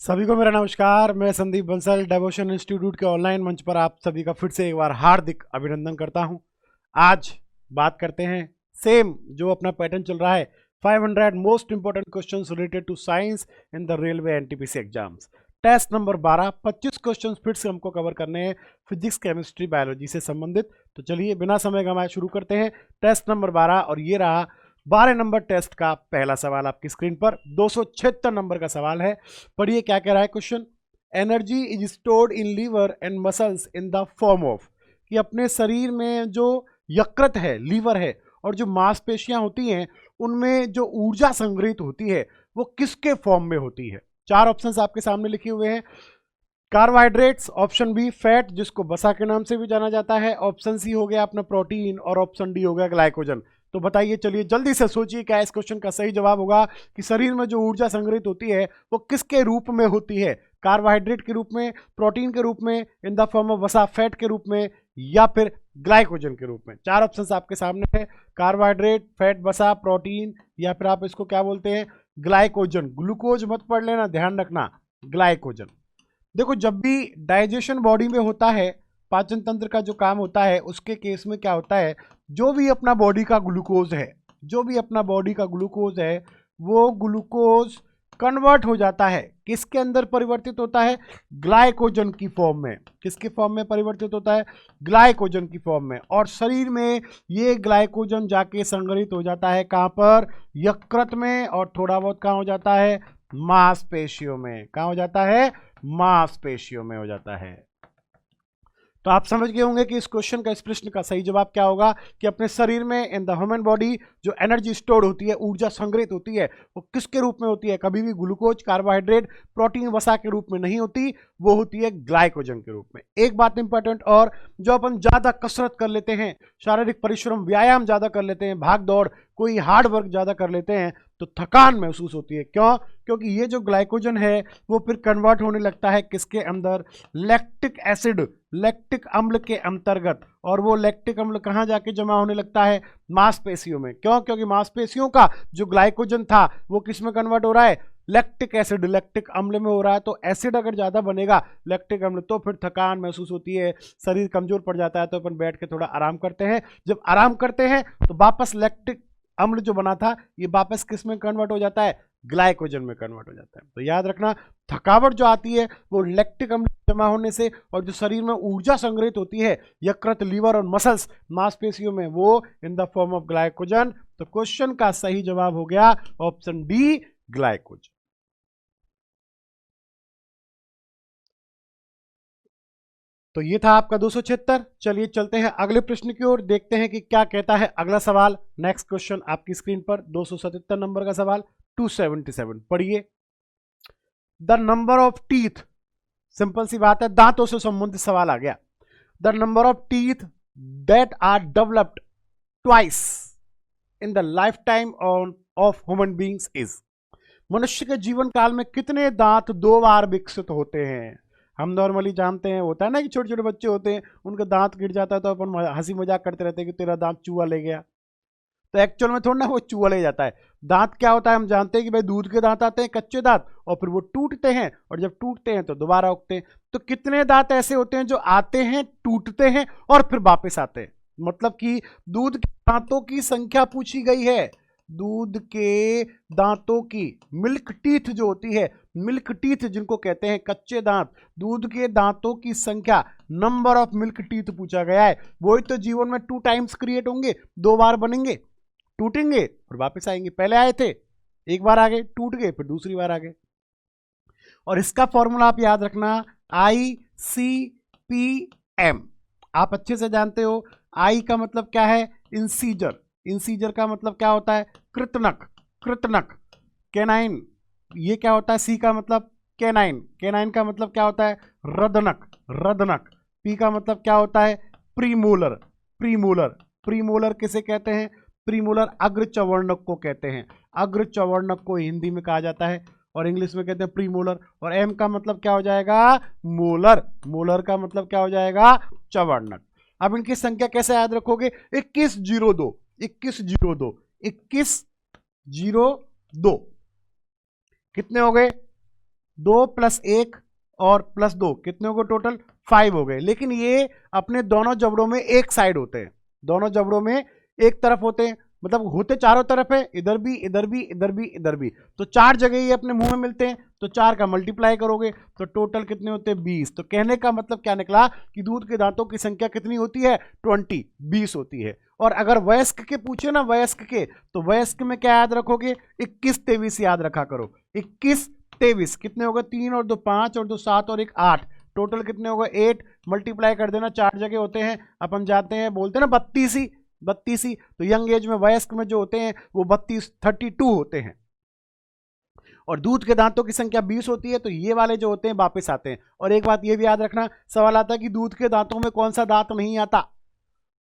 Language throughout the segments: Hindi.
सभी को मेरा नमस्कार। मैं संदीप बंसल डेवोशन इंस्टीट्यूट के ऑनलाइन मंच पर आप सभी का फिर से एक बार हार्दिक अभिनंदन करता हूं। आज बात करते हैं सेम जो अपना पैटर्न चल रहा है 500 most important questions related to science in the railway NTPC exams. Test number 12 25 question फिर से हमको कवर करने हैं फिजिक्स केमिस्ट्री बायोलॉजी से संबंधित। तो चलिए बिना समय गंवाए शुरू करते हैं टेस्ट नंबर 12। और ये रहा 12 नंबर टेस्ट का पहला सवाल आपकी स्क्रीन पर। 276 नंबर का सवाल है। पढ़िए क्या कह रहा है question. Energy is stored in liver and muscles in the form of, कि अपने शरीर में जो यकृत है, लीवर है, और जो मांसपेशियां होती हैं उनमें जो ऊर्जा संग्रहित होती है वो किसके फॉर्म में होती है। चार ऑप्शंस आपके सामने लिखे हुए हैं। कार्बोहाइड्रेट्स, ऑप्शन बी फैट जिसको वसा के नाम से भी जाना जाता है, ऑप्शन सी हो गया अपना प्रोटीन, और ऑप्शन डी हो गया ग्लाइकोजन। तो बताइए, चलिए जल्दी से सोचिए क्या इस क्वेश्चन का सही जवाब होगा कि शरीर में जो ऊर्जा संग्रहित होती है वो किसके रूप में होती है। कार्बोहाइड्रेट के रूप में, प्रोटीन के रूप में, इन द फॉर्म ऑफ वसा, फैट के रूप में, या फिर ग्लाइकोजन के रूप में। चार ऑप्शंस आपके सामने है। कार्बोहाइड्रेट, फैट, वसा, प्रोटीन, या फिर आप इसको क्या बोलते हैं, ग्लाइकोजन। ग्लूकोज मत पढ़ लेना, ध्यान रखना, ग्लाइकोजन। देखो, जब भी डाइजेशन बॉडी में होता है, पाचन तंत्र का जो काम होता है, उसके केस में क्या होता है, जो भी अपना बॉडी का ग्लूकोज है, जो भी अपना बॉडी का ग्लूकोज है, वो ग्लूकोज कन्वर्ट हो जाता है। किसके अंदर परिवर्तित होता है? ग्लाइकोजन की फॉर्म में। किसके फॉर्म में परिवर्तित होता है? ग्लाइकोजन की फॉर्म में। और शरीर में ये ग्लाइकोजन जाके संग्रहित हो जाता है कहाँ पर? यकृत में। और थोड़ा बहुत कहाँ हो जाता है? मांसपेशियों में। कहाँ हो जाता है? मांसपेशियों में हो जाता है। तो आप समझ गए होंगे कि इस क्वेश्चन का, इस प्रश्न का सही जवाब क्या होगा कि अपने शरीर में इन द ह्यूमन बॉडी जो एनर्जी स्टोर होती है, ऊर्जा संग्रहित होती है, वो किसके रूप में होती है? कभी भी ग्लूकोज, कार्बोहाइड्रेट, प्रोटीन, वसा के रूप में नहीं होती, वो होती है ग्लाइकोजन के रूप में। एक बात इंपॉर्टेंट और, जो अपन ज्यादा कसरत कर लेते हैं, शारीरिक परिश्रम, व्यायाम ज्यादा कर लेते हैं, भाग दौड़, कोई हार्ड वर्क ज्यादा कर लेते हैं, तो थकान महसूस होती है। क्यों? क्योंकि ये जो ग्लाइकोजन है वो फिर कन्वर्ट होने लगता है किसके अंदर? लैक्टिक एसिड, लैक्टिक अम्ल के अंतर्गत। और वो लैक्टिक अम्ल कहाँ जाके जमा होने लगता है? मांसपेशियों में। क्यों? क्योंकि मांसपेशियों का जो ग्लाइकोजन था वो किस में कन्वर्ट हो रहा है? लैक्टिक एसिड, लैक्टिक अम्ल में हो रहा है। तो एसिड अगर ज्यादा बनेगा, लैक्टिक अम्ल, तो फिर थकान महसूस होती है, शरीर कमजोर पड़ जाता है। तो अपन बैठ के थोड़ा आराम करते हैं। जब आराम करते हैं तो वापस लैक्टिक अम्ल जो बना था ये वापस किस में कन्वर्ट हो जाता है? ग्लाइकोजन में कन्वर्ट हो जाता है। तो याद रखना, थकावट जो आती है वो लैक्टिक अम्ल जमा होने से, और जो शरीर में ऊर्जा संग्रहित होती है यकृत, लीवर और मसल्स, मांसपेशियों में, वो इन द फॉर्म ऑफ ग्लाइकोजन। तो क्वेश्चन का सही जवाब हो गया ऑप्शन डी, ग्लाइकोजन। तो ये था आपका 276। चलिए चलते हैं अगले प्रश्न की ओर, देखते हैं कि क्या कहता है अगला सवाल। नेक्स्ट क्वेश्चन आपकी स्क्रीन पर 277 नंबर का सवाल। 277 पढ़िए। The number of teeth, simple सी बात है, दांतों से संबंधित सवाल आ गया। The number of teeth that are developed twice in the lifetime of human beings is, मनुष्य के जीवन काल में कितने दांत 2 बार विकसित होते हैं? हम नॉर्मली जानते हैं, होता है ना कि छोटे छोटे बच्चे होते हैं, उनका दांत गिर जाता है तो अपन हंसी मजाक करते रहते हैं कि तेरा दांत चूहा ले गया। तो एक्चुअल में थोड़ा ना वो चूहा ले जाता है। दांत क्या होता है? हम जानते हैं कि भाई दूध के दांत आते हैं, कच्चे दांत, और फिर वो टूटते हैं, और जब टूटते हैं तो दोबारा उगते हैं। तो कितने दांत ऐसे होते हैं जो आते हैं, टूटते हैं, और फिर वापस आते हैं? मतलब कि दूध के दांतों की संख्या पूछी गई है। दूध के दांतों की, मिल्क टीथ जो होती है, मिल्क टीथ जिनको कहते हैं, कच्चे दांत, दूध के दांतों की संख्या, नंबर ऑफ मिल्क टीथ पूछा गया है। वही तो जीवन में 2 टाइम्स क्रिएट होंगे, 2 बार बनेंगे, टूटेंगे और वापस आएंगे। पहले आए थे, एक बार आ गए, टूट गए, फिर दूसरी बार आ गए। और इसका फॉर्मूला आप याद रखना, ICPM। आप अच्छे से जानते हो, आई का मतलब क्या है? इंसीजर। इंसीजर का मतलब क्या होता है? कृतनक, कृतनक। कैनाइन, ये क्या होता है? सी का मतलब कैनाइन। कैनाइन का मतलब क्या होता है? रदनक, रदनक। पी का मतलब क्या होता है? Premolar, premolar. प्रीमोलर किसे कहते हैं? प्रीमोलर अग्रचवर्णक को कहते हैं। अग्रचवर्णक को हिंदी में कहा जाता है, और इंग्लिश में कहते हैं प्रीमोलर। और एम का मतलब क्या हो जाएगा? मोलर। मोलर का मतलब क्या हो जाएगा? चवर्णक। अब इनकी संख्या कैसे याद रखोगे? 2102, 2102, 2102 कितने हो गए? 2 + 1 और +2 कितने हो गए टोटल 5 हो गए। लेकिन ये अपने दोनों जबड़ों में एक साइड होते हैं, दोनों जबड़ों में एक तरफ होते हैं, मतलब होते चारों तरफ है, इधर भी इधर भी इधर भी इधर भी, तो 4 जगह ये अपने मुंह में मिलते हैं, तो 4 का मल्टीप्लाई करोगे तो टोटल कितने होते हैं 20। तो कहने का मतलब क्या निकला कि दूध के दांतों की संख्या कितनी होती है 20 होती है। और अगर वयस्क के पूछे ना, वयस्क के, तो वयस्क में क्या याद रखोगे 21 23 याद रखा करो। 21 23 कितने होगा 3 और 2 5 और 2 7 और 1 8, टोटल कितने होगा 8, मल्टीप्लाई कर देना, 4 जगह होते हैं, अपन जाते हैं बोलते हैं ना 32 ही। तो यंग एज में वयस्क में जो होते हैं वो 32 होते हैं, और दूध के दांतों की संख्या 20 होती है, तो ये वाले जो होते हैं वापस आते हैं। और एक बात ये भी याद रखना, सवाल आता है कि दूध के दांतों में कौन सा दांत नहीं आता,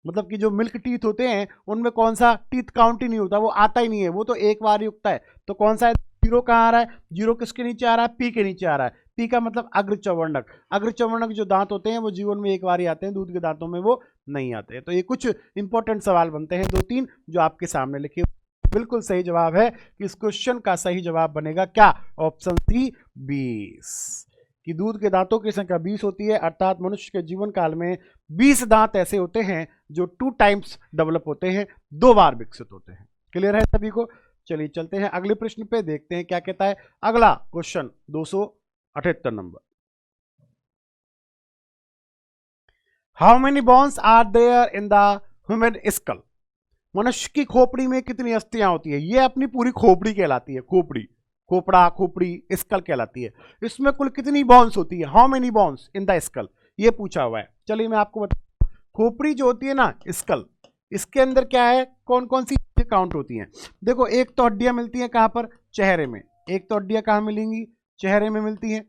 मतलब कि जो मिल्क टीथ होते हैं उनमें कौन सा टीथ काउंट ही नहीं होता, वो आता ही नहीं है, वो तो एक बार ही उगता है। तो कौन सा है, जीरो कहाँ आ रहा है, जीरो किसके नीचे आ रहा है, पी के नीचे आ रहा है। पी का मतलब अग्रचवर्णक, अग्रचवर्णक जो दांत होते हैं वो जीवन में एक बार ही आते हैं, दूध के दांतों में वो नहीं आते हैं। तो ये कुछ इंपॉर्टेंट सवाल बनते हैं 2-3 जो आपके सामने लिखे। बिल्कुल सही जवाब है कि इस क्वेश्चन का सही जवाब बनेगा क्या, ऑप्शन सी 20, कि दूध के दांतों की संख्या 20 होती है, अर्थात मनुष्य के जीवन काल में 20 दांत ऐसे होते हैं जो 2 टाइम्स डेवलप होते हैं, 2 बार विकसित होते हैं। क्लियर है सभी को। चलिए चलते हैं अगले प्रश्न पे, देखते हैं क्या कहता है अगला question 278 number. How many bones are there in the human skull, मनुष्य की खोपड़ी में कितनी अस्थियां होती है, ये अपनी पूरी खोपड़ी कहलाती है, खोपड़ी, खोपड़ा, खोपड़ी, स्कल कहलाती है। इसमें कुल कितनी बोन्स होती है, how many bones in the skull, ये पूछा हुआ है। चलिए मैं आपको बता, खोपड़ी जो होती है ना स्कल, इसके अंदर क्या है, कौन कौन सी चीजें काउंट होती हैं। देखो एक तो हड्डियां मिलती हैं कहां पर, चेहरे में, एक तो हड्डियां कहां मिलेंगी, चेहरे में मिलती हैं।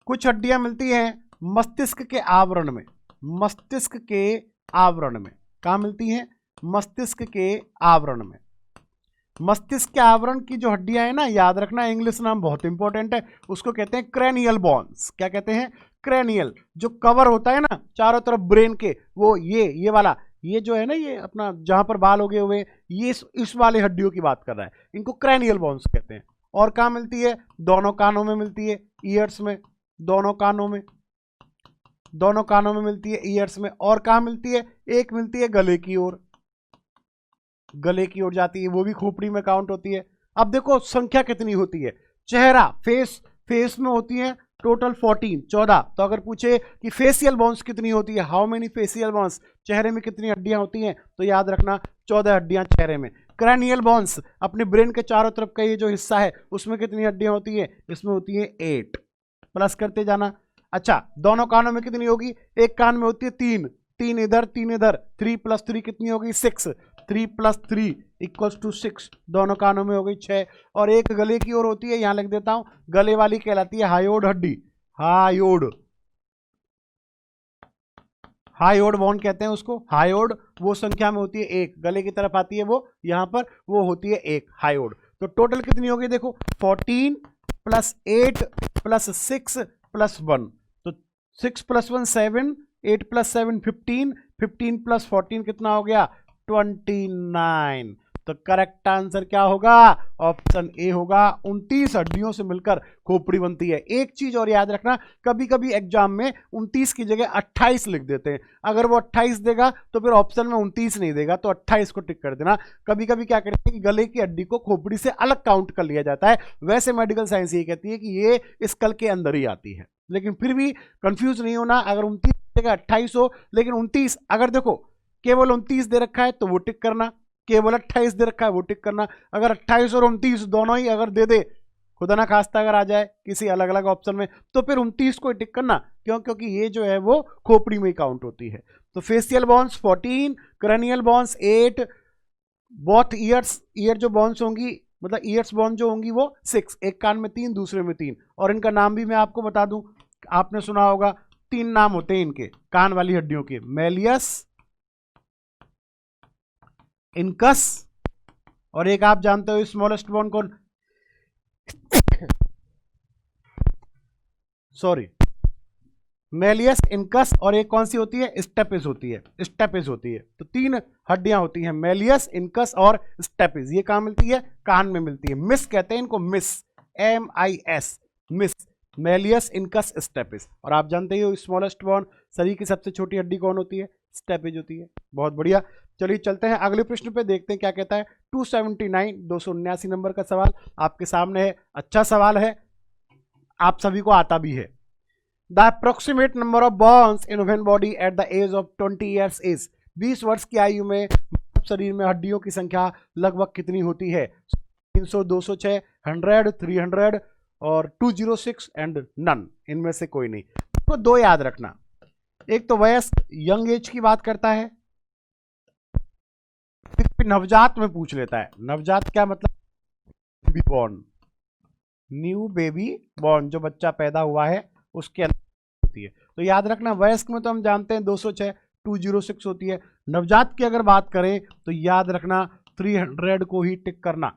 कुछ हड्डियां मिलती हैं मस्तिष्क के आवरण में, मस्तिष्क के आवरण में, कहां मिलती हैं, मस्तिष्क के आवरण में। मस्तिष्क के आवरण की जो हड्डियां है ना, याद रखना इंग्लिश नाम बहुत इंपॉर्टेंट है, उसको कहते हैं क्रेनियल बोन्स। क्या कहते हैं, क्रेनियल, जो कवर होता है ना चारों तरफ ब्रेन के, वो ये वाला, ये जो है ना, ये अपना जहां पर बाल उगे हुए, ये इस वाले हड्डियों की बात कर रहा है, इनको क्रेनियल बोन्स कहते हैं। और कहां मिलती है, दोनों कानों में मिलती है, ईयर्स में, दोनों कानों में, दोनों कानों में मिलती है, ईयर्स में। और कहां मिलती है, एक मिलती है गले की ओर, गले की ओर जाती है, वो भी खोपड़ी में काउंट होती है। अब देखो संख्या कितनी होती है, चेहरा, फेस में होती है टोटल 14। तो अगर पूछे कि फेशियल बोन्स कितनी होती है, हाउ मेनी फेशियल बोन्स, चेहरे में कितनी हड्डियां होती हैं, तो याद रखना 14 हड्डियां चेहरे में। क्रैनियल बोन्स अपने ब्रेन के चारों तरफ का ये जो हिस्सा है उसमें कितनी हड्डियां होती है, इसमें होती है 8, प्लस करते जाना। अच्छा दोनों कानों में कितनी होगी, एक कान में होती है 3, 3 इधर 3 इधर, 3 + 3 कितनी होगी 6, 3 + 3 = 6, दोनों कानों में हो गई 6। और एक गले की ओर होती है, यहां लिख देता हूं, गले वाली कहलाती है हायोड हड्डी, हायोड, हायोड बोन कहते हैं उसको, हायोड, वो संख्या में होती है 1, गले की तरफ आती है वो, यहां पर वो होती है 1 हायोड। तो टोटल कितनी होगी देखो, 14 + 8 + 6 + 1, तो 6 + 1 7, 8 + 7 15, 15 + 14 कितना हो गया 29। तो करेक्ट आंसर क्या होगा, ऑप्शन ए होगा, 29 हड्डियों से मिलकर खोपड़ी बनती है। एक चीज और याद रखना, कभी कभी एग्जाम में 29 की जगह 28 लिख देते हैं, अगर वो 28 देगा तो फिर ऑप्शन में 29 नहीं देगा, तो 28 को टिक कर देना। कभी कभी क्या करेंगे कि गले की हड्डी को खोपड़ी से अलग काउंट कर लिया जाता है, वैसे मेडिकल साइंस ये कहती है कि ये स्कल के अंदर ही आती है, लेकिन फिर भी कंफ्यूज नहीं होना, अगर 29 की जगह 28 हो, लेकिन 29 अगर देखो केवल 29 दे रखा है तो वो टिक करना, केवल 28 दे रखा है वो टिक करना। अगर 28 और 29 दोनों ही अगर दे दे, खुदा ना खास्ता अगर आ जाए किसी अलग अलग ऑप्शन में, तो फिर 29 को टिक करना, क्यों, क्योंकि ये जो है वो खोपड़ी में ही काउंट होती है। तो facial bones 14, cranial bones 8, both years, year जो बोन्स होंगी, मतलब ईयर्स बोन जो होंगी वो 6, एक कान में 3 दूसरे में 3। और इनका नाम भी मैं आपको बता दूं, आपने सुना होगा 3 नाम होते हैं इनके कान वाली हड्डियों के, मेलियस, इनकस, और एक आप जानते हो स्मॉलेस्ट बोन कौन, सॉरी, मेलियस, इनकस, और एक कौन सी होती है, स्टेपिस होती है, स्टेपिस होती है। तो 3 हड्डियां होती हैं, मेलियस, इनकस और स्टेपिस। ये कहां मिलती है, कान में मिलती है, मिस कहते हैं इनको, MIS, MIS, MIS malleus incus stapes. और आप जानते ही हो स्मॉलेस्ट बोन, शरीर की सबसे छोटी हड्डी कौन होती है? स्टेपिज होती है। बहुत बढ़िया। चलिए चलते हैं अगले प्रश्न पे, देखते हैं क्या कहता है। 279 नंबर का सवाल आपके सामने है। अच्छा सवाल है, आप सभी को आता भी है। The approximate number of bones in human body at the age of 20 years is. 20 वर्ष की आयु में शरीर में हड्डियों की संख्या लगभग कितनी होती है? 300, 206, 100, 300 और 206 एंड नन, इनमें से कोई नहीं। तो दो याद रखना, एक तो वयस्क यंग एज की बात करता है, नवजात में पूछ लेता है। नवजात क्या मतलब? Baby born, new baby born, जो बच्चा पैदा हुआ है उसके अंदर होती है। तो याद रखना, वयस्क में तो हम जानते हैं 206, 206 होती है। नवजात की अगर बात करें तो याद रखना 300 को ही टिक करना।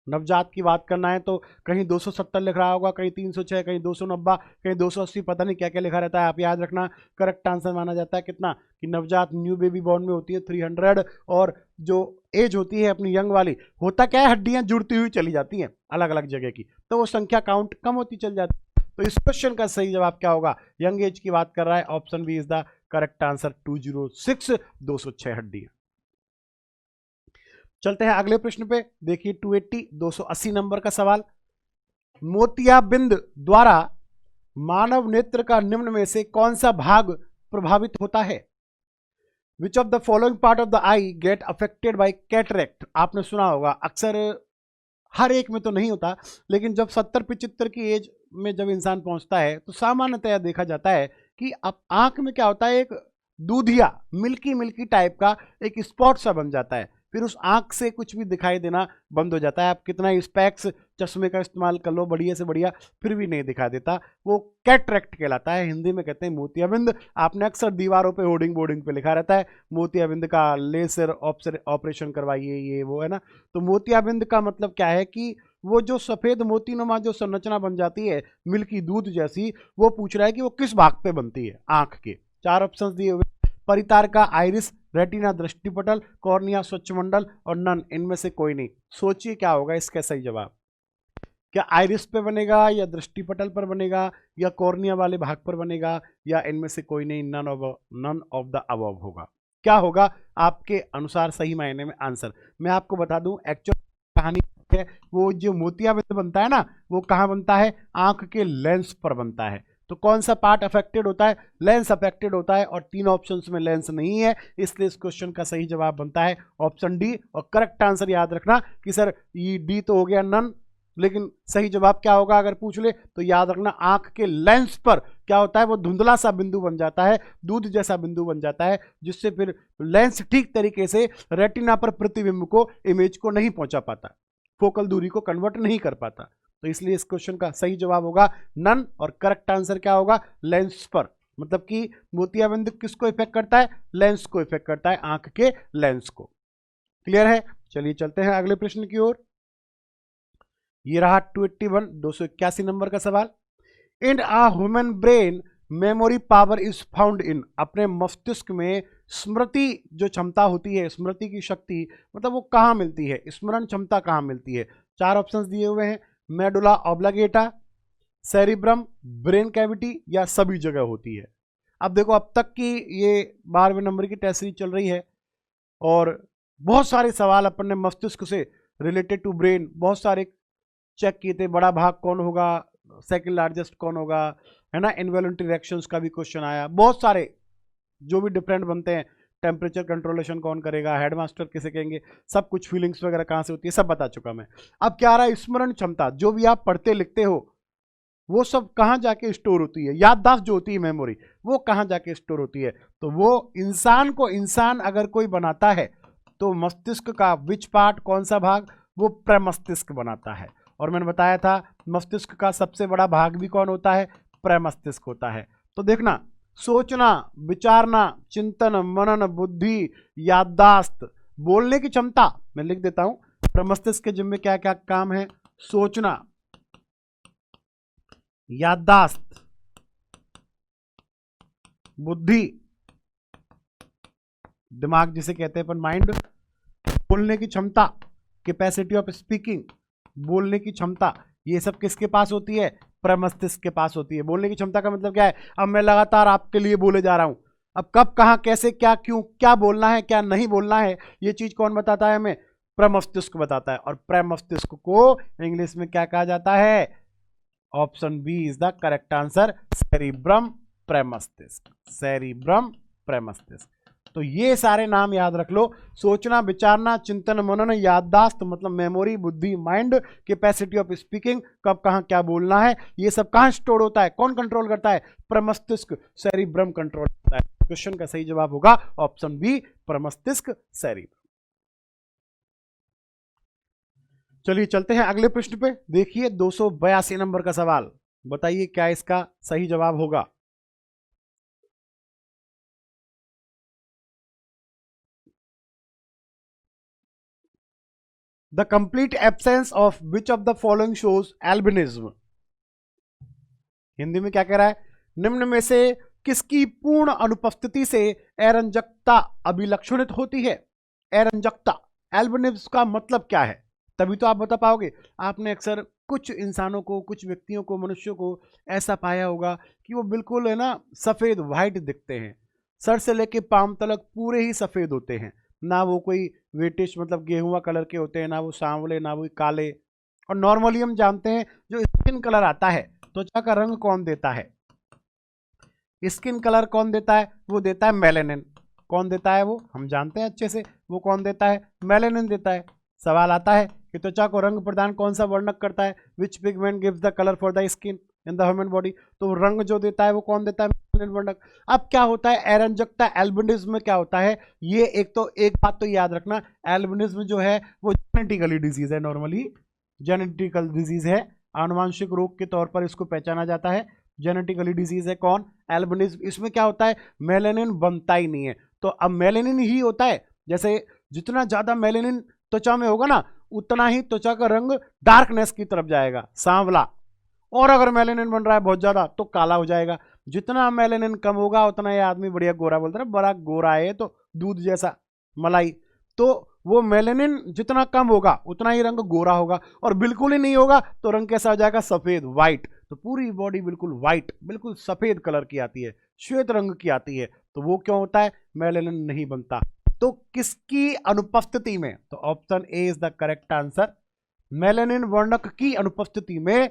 नवजात की बात करना है तो कहीं 270 लिख रहा होगा, कहीं 306, कहीं 290, कहीं 280, पता नहीं क्या क्या लिखा रहता है। आप याद रखना, करेक्ट आंसर माना जाता है कितना? कि नवजात न्यू बेबी बॉर्न में होती है 300। और जो एज होती है अपनी यंग वाली, होता क्या है, हड्डियां जुड़ती हुई चली जाती हैं अलग अलग जगह की, तो वो संख्या काउंट कम होती चल जाती है। तो इस क्वेश्चन का सही जवाब क्या होगा? यंग एज की बात कर रहा है, option B is the correct answer, 206, 206 हड्डियां। चलते हैं अगले प्रश्न पे, देखिए 280 नंबर का सवाल। मोतियाबिंद द्वारा मानव नेत्र का निम्न में से कौन सा भाग प्रभावित होता है? Which of the following part of the I get affected by cataract. आपने सुना होगा, अक्सर हर एक में तो नहीं होता, लेकिन जब 70-75 की एज में जब इंसान पहुंचता है तो सामान्यतया देखा जाता है कि अब आंख में क्या होता है, एक दूधिया मिल्की मिल्की टाइप का एक स्पॉट सा बन जाता है, फिर उस आंख से कुछ भी दिखाई देना बंद हो जाता है। आप कितना स्पेक्स चश्मे का इस्तेमाल कर लो बढ़िया से बढ़िया, फिर भी नहीं दिखा देता, वो कैटरेक्ट कहलाता है। हिंदी में कहते हैं मोतियाबिंद। आपने अक्सर दीवारों पे होर्डिंग बोर्डिंग पे लिखा रहता है मोतियाबिंद का लेजर ऑपरेशन करवाइए, ये वो है ना। तो मोतियाबिंद का मतलब क्या है कि वो जो सफेद मोतीनुमा जो संरचना बन जाती है मिल्की दूध जैसी, वो पूछ रहा है कि वो किस भाग पे बनती है आंख के। 4 ऑप्शन दिए हुए, परितारका, आइरिस, रेटिना दृष्टिपटल, कॉर्निया स्वच्छमंडल और नन, इनमें से कोई नहीं। सोचिए क्या होगा इसका सही जवाब? क्या आइरिस पे बनेगा, या दृष्टिपटल पर बनेगा, या कॉर्निया वाले भाग पर बनेगा, या इनमें से कोई नहीं? नन ऑफ द अबव होगा। क्या होगा आपके अनुसार सही मायने में आंसर? मैं आपको बता दूं, एक्चुअल कहानी है, वो जो मोतियाबिंद बनता है ना, वो कहाँ बनता है? आंख के लेंस पर बनता है। तो कौन सा पार्ट अफेक्टेड होता है? लेंस अफेक्टेड होता है, और 3 ऑप्शंस में लेंस नहीं है, इसलिए इस क्वेश्चन का सही जवाब बनता है ऑप्शन डी। और करेक्ट आंसर याद रखना कि सर ये डी तो हो गया नन, लेकिन सही जवाब क्या होगा अगर पूछ ले तो याद रखना आंख के लेंस पर क्या होता है, वो धुंधला सा बिंदु बन जाता है, दूध जैसा बिंदु बन जाता है, जिससे फिर लेंस ठीक तरीके से रेटिना पर प्रतिबिंब को, इमेज को नहीं पहुंचा पाता, फोकल दूरी को कन्वर्ट नहीं कर पाता। तो इसलिए इस क्वेश्चन का सही जवाब होगा नन, और करेक्ट आंसर क्या होगा? लेंस पर। मतलब कि मोतियाबिंद किसको इफेक्ट करता है? लेंस को इफेक्ट करता है, आंख के लेंस को। क्लियर है? चलिए चलते हैं अगले प्रश्न की ओर। ये रहा 281 नंबर का सवाल। In a human brain memory power is found in. अपने मस्तिष्क में स्मृति जो क्षमता होती है, स्मृति की शक्ति, मतलब वो कहाँ मिलती है, स्मरण क्षमता कहाँ मिलती है? 4 ऑप्शंस दिए हुए हैं, medulla oblongata, cerebrum, brain cavity, या सभी जगह होती है। अब देखो, अब तक की ये 12वें नंबर की टेस्ट सीरीज चल रही है, और बहुत सारे सवाल अपन ने मस्तिष्क से रिलेटेड टू ब्रेन बहुत सारे चेक किए थे। बड़ा भाग कौन होगा, सेकंड लार्जेस्ट कौन होगा, है ना। इनवॉलंटरी रिएक्शंस का भी क्वेश्चन आया, बहुत सारे जो भी डिफरेंट बनते हैं। टेम्परेचर कंट्रोलेशन कौन करेगा, हेडमास्टर किसे कहेंगे, सब कुछ, फीलिंग्स वगैरह कहाँ से होती है, सब बता चुका मैं। अब क्या आ रहा है, स्मरण क्षमता, जो भी आप पढ़ते लिखते हो वो सब कहाँ जाके स्टोर होती है, याददाश्त जो होती है, मेमोरी, वो कहाँ जाके स्टोर होती है? तो वो इंसान को, इंसान अगर कोई बनाता है तो मस्तिष्क का विच पार्ट, कौन सा भाग, वो प्रमस्तिष्क बनाता है। और मैंने बताया था मस्तिष्क का सबसे बड़ा भाग भी कौन होता है? प्रमस्तिष्क होता है। तो देखना, सोचना, विचारना, चिंतन, मनन, बुद्धि, याददाश्त, बोलने की क्षमता, मैं लिख देता हूं, प्रमस्तिष्क के जिम्मे क्या क्या काम है? सोचना, याददाश्त, बुद्धि, दिमाग जिसे कहते हैं अपन माइंड, बोलने की क्षमता, कैपेसिटी ऑफ स्पीकिंग, बोलने की क्षमता, ये सब किसके पास होती है? प्रमस्तिष्क के पास होती है। बोलने की क्षमता का मतलब क्या है? अब मैं लगातार आपके लिए बोले जा रहा हूं, अब कब कहां कैसे क्या क्यों क्या बोलना है क्या नहीं बोलना है, ये चीज कौन बताता है हमें? प्रमस्तिष्क बताता है। और प्रमस्तिष्क को इंग्लिश में क्या कहा जाता है? Option B is the correct answer, cerebrum प्रमस्तिष्क, सेरिब्रम प्रमस्तिष्क। तो ये सारे नाम याद रख लो। सोचना, विचारना, चिंतन, मनन, याददाश्त मतलब मेमोरी, बुद्धि, माइंड, कैपेसिटी ऑफ स्पीकिंग, कब कहां क्या बोलना है, ये सब कहां स्टोर होता है, कौन कंट्रोल करता है? प्रमस्तिष्क, सेरिब्रम कंट्रोल करता है। क्वेश्चन का सही जवाब होगा ऑप्शन बी, प्रमस्तिष्क, सेरिब्रम। चलिए चलते हैं अगले प्रश्न पे। देखिए 282 नंबर का सवाल, बताइए क्या इसका सही जवाब होगा। The complete absence of which of the following shows albinism. Hindi में क्या कह रहा है? निम्न में से किसकी पूर्ण अनुपस्थिति से एरंजकता अभिलक्षणित होती है? एरंजकता, एल्बिनिज्म का मतलब क्या है? तभी तो आप बता पाओगे। आपने अक्सर कुछ इंसानों को, कुछ व्यक्तियों को, मनुष्यों को ऐसा पाया होगा कि वो बिल्कुल है ना सफेद व्हाइट दिखते हैं, सर से लेके पांव तक पूरे ही सफेद होते हैं, ना वो कोई वेटिश मतलब गेहुआ कलर के होते हैं, ना वो सांवले, ना वो काले। और नॉर्मली हम जानते हैं जो स्किन कलर आता है, त्वचा का रंग कौन देता है? स्किन कलर कौन देता है? वो देता है मेलेनिन। कौन देता है? वो हम जानते हैं अच्छे से, वो कौन देता है? मेलेनिन देता है। सवाल आता है कि त्वचा को रंग प्रदान कौन सा वर्णक करता है? Which pigment gives the colour for the skin in the human body? तो रंग जो देता है वो कौन देता है? मेलेनिन वर्णक। अब क्या होता है एरंजकता एल्बिनिज्म में क्या होता है? ये एक बात तो याद रखना, एल्बिनिज्म जो है वो जेनेटिकली डिजीज है, नॉर्मली जेनेटिकल डिजीज है, आनुवांशिक रोग के तौर पर इसको पहचाना जाता है। जेनेटिकली डिजीज है कौन? एल्बिनिज्म। इसमें क्या होता है? मेलेनिन बनता ही नहीं है। तो अब मेलेनिन ही होता है, जैसे जितना ज्यादा मेलेनिन त्वचा में होगा ना, उतना ही त्वचा का रंग डार्कनेस की तरफ जाएगा, सांवला। और अगर मेलेनिन बन रहा है बहुत ज्यादा तो काला हो जाएगा। जितना मेलेनिन कम होगा उतना ये आदमी बढ़िया गोरा बोलता है, बड़ा गोरा है तो दूध जैसा मलाई। तो वो मेलेनिन जितना कम होगा उतना ही रंग गोरा होगा, और बिल्कुल ही नहीं होगा तो रंग कैसा हो जाएगा? सफेद, व्हाइट। तो पूरी बॉडी बिल्कुल व्हाइट, बिल्कुल सफेद कलर की आती है, श्वेत रंग की आती है। तो वो क्यों होता है? मेलेनिन नहीं बनता। तो किसकी अनुपस्थिति में? तो option A is the correct answer. Melanin वर्णक की अनुपस्थिति में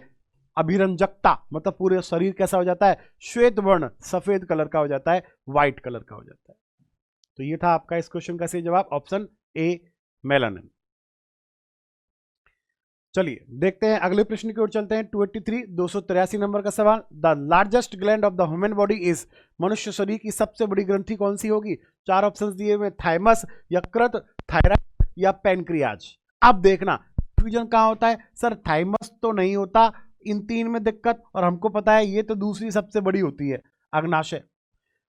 अभिरंजकता मतलब पूरे शरीर कैसा हो जाता है? श्वेत वर्ण, सफेद कलर का हो जाता है, व्हाइट कलर का हो जाता है। तो ये था आपका इस क्वेश्चन का सही जवाब, ऑप्शन ए, मेलानिन। चलिए देखते हैं अगले प्रश्न की ओर चलते हैं। 283 नंबर का सवाल, the largest gland of the human body is. मनुष्य शरीर की सबसे बड़ी ग्रंथि कौन सी होगी? चार ऑप्शंस दिए हुए, थाइमस, यकृत, थायराइड या पैनक्रियाज। अब देखना कंफ्यूजन कहां होता है, सर थाइमस तो नहीं होता, इन तीन में दिक्कत, और हमको पता है ये तो दूसरी सबसे बड़ी होती है, अग्नाशय।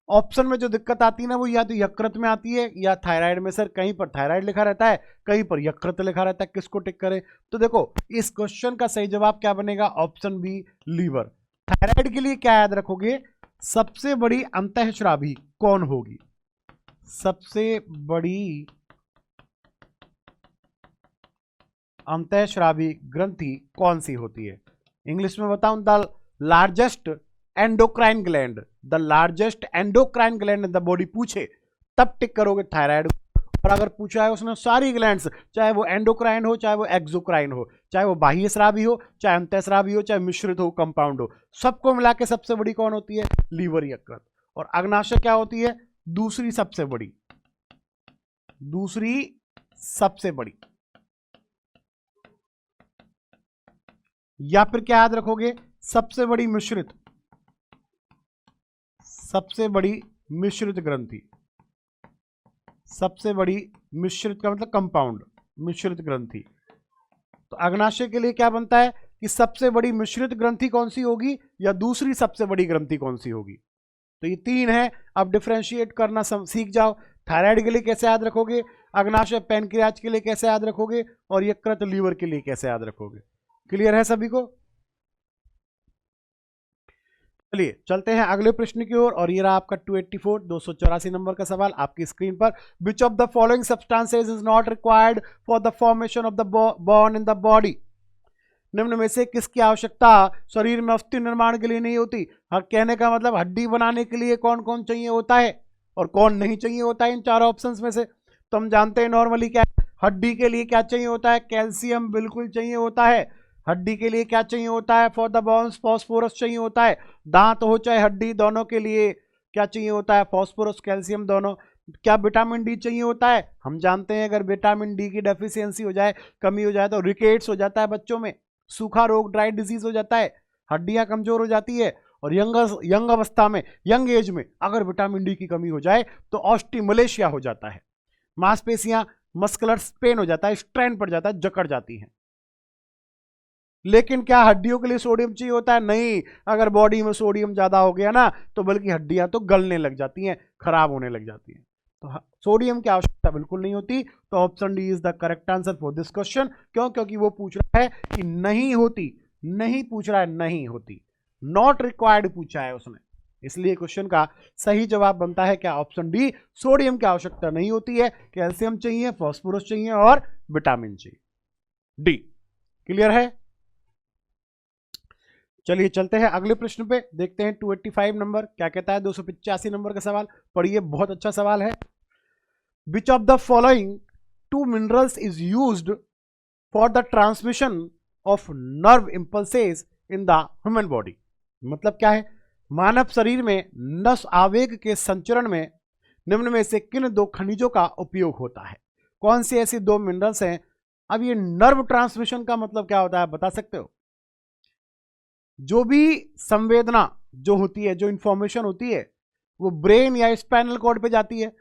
ऑप्शन में जो दिक्कत आती है ना वो या तो यकृत में आती है या थायराइड में। सर कहीं पर थायराइड लिखा रहता है, कहीं पर यकृत लिखा रहता है, किसको टिक करें? तो देखो इस क्वेश्चन का सही जवाब क्या बनेगा? Option B, liver. थायराइड के लिए क्या याद रखोगे? सबसे बड़ी अंतःस्रावी कौन होगी? सबसे बड़ी अंतःस्रावी ग्रंथि कौन सी होती है? इंग्लिश में बताऊं, the largest endocrine gland, the largest endocrine gland in the body पूछे तब टिक करोगे थायराइड। और अगर पूछा है उसने सारी ग्लैंड्स, चाहे वो एंडोक्राइन हो, चाहे वो एक्सोक्राइन हो, चाहे वो बाह्य स्रावी हो, चाहे अंतःस्रावी हो, चाहे मिश्रित हो, कंपाउंड हो, सबको मिला के सबसे बड़ी कौन होती है? लीवर, यकृत। और अग्नाशय क्या होती है? दूसरी सबसे बड़ी, दूसरी सबसे बड़ी। या फिर क्या याद रखोगे? सबसे बड़ी मिश्रित, सबसे बड़ी मिश्रित ग्रंथि। सबसे बड़ी मिश्रित का मतलब कंपाउंड, मिश्रित ग्रंथि। तो अग्नाशय के लिए क्या बनता है कि सबसे बड़ी मिश्रित ग्रंथि कौन सी होगी या दूसरी सबसे बड़ी ग्रंथि कौन सी होगी? तो ये तीन है, अब डिफरेंशिएट करना सीख जाओ। थायराइड के लिए कैसे याद रखोगे, अग्नाशय पैनक्रियाज के लिए कैसे याद रखोगे, और यकृत लीवर के लिए कैसे याद रखोगे? क्लियर है सभी को? चलिए चलते हैं अगले प्रश्न की ओर, और ये रहा आपका 284 नंबर का सवाल आपकी स्क्रीन पर। Which of the following substances is not required for the formation of the bone in the body? निम्न में से किसकी आवश्यकता शरीर में अस्थि निर्माण के लिए नहीं होती? कहने का मतलब हड्डी बनाने के लिए कौन कौन चाहिए होता है और कौन नहीं चाहिए होता है इन चारों ऑप्शंस में से? तो हम जानते हैं नॉर्मली क्या है, हड्डी के लिए क्या चाहिए होता है? कैल्शियम बिल्कुल चाहिए होता है। हड्डी के लिए क्या चाहिए होता है? फॉर द बोन्स फॉस्फोरस चाहिए होता है। दांत हो चाहे हड्डी, दोनों के लिए क्या चाहिए होता है? फॉस्फोरस कैल्शियम दोनों। क्या विटामिन डी चाहिए होता है? हम जानते हैं अगर विटामिन डी की डेफिशिएंसी हो जाए, कमी हो जाए तो रिकेट्स हो जाता है बच्चों में, सूखा रोग, ड्राई डिजीज हो जाता है, हड्डियां कमजोर हो जाती है। और यंग अवस्था में, यंग एज में अगर विटामिन डी की कमी हो जाए तो ऑस्टिमलेशिया हो जाता है, मांसपेशियां मस्कुलर स्पेन हो जाता है, स्ट्रेन पड़ जाता है, जकड़ जाती हैं। लेकिन क्या हड्डियों के लिए सोडियम चाहिए होता है? नहीं। अगर बॉडी में सोडियम ज्यादा हो गया ना तो बल्कि हड्डियां तो गलने लग जाती हैं, खराब होने लग जाती हैं। तो सोडियम की आवश्यकता बिल्कुल नहीं होती। तो option D is the correct answer for this question. क्यों? क्योंकि वो पूछ रहा है कि नहीं होती, नहीं पूछ रहा है नहीं होती, नॉट रिक्वायर्ड पूछा है उसने, इसलिए क्वेश्चन का सही जवाब बनता है क्या? ऑप्शन डी, सोडियम की आवश्यकता नहीं होती है, कैल्शियम चाहिए, फॉस्फोरस चाहिए और विटामिन चाहिए। डी क्लियर है? चलिए चलते हैं अगले प्रश्न पे, देखते हैं 285 नंबर क्या कहता है। 285 नंबर का सवाल पढ़िए, बहुत अच्छा सवाल है। Which of the following two minerals is used for the transmission of nerve impulses in the human body? मतलब क्या है, मानव शरीर में नस आवेग के संचरण में निम्न में से किन दो खनिजों का उपयोग होता है? कौन सी ऐसी दो मिनरल्स हैं? अब ये नर्व ट्रांसमिशन का मतलब क्या होता है, बता सकते हो? जो भी संवेदना जो होती है, जो इंफॉर्मेशन होती है, वो ब्रेन या स्पाइनल कॉर्ड पे जाती है।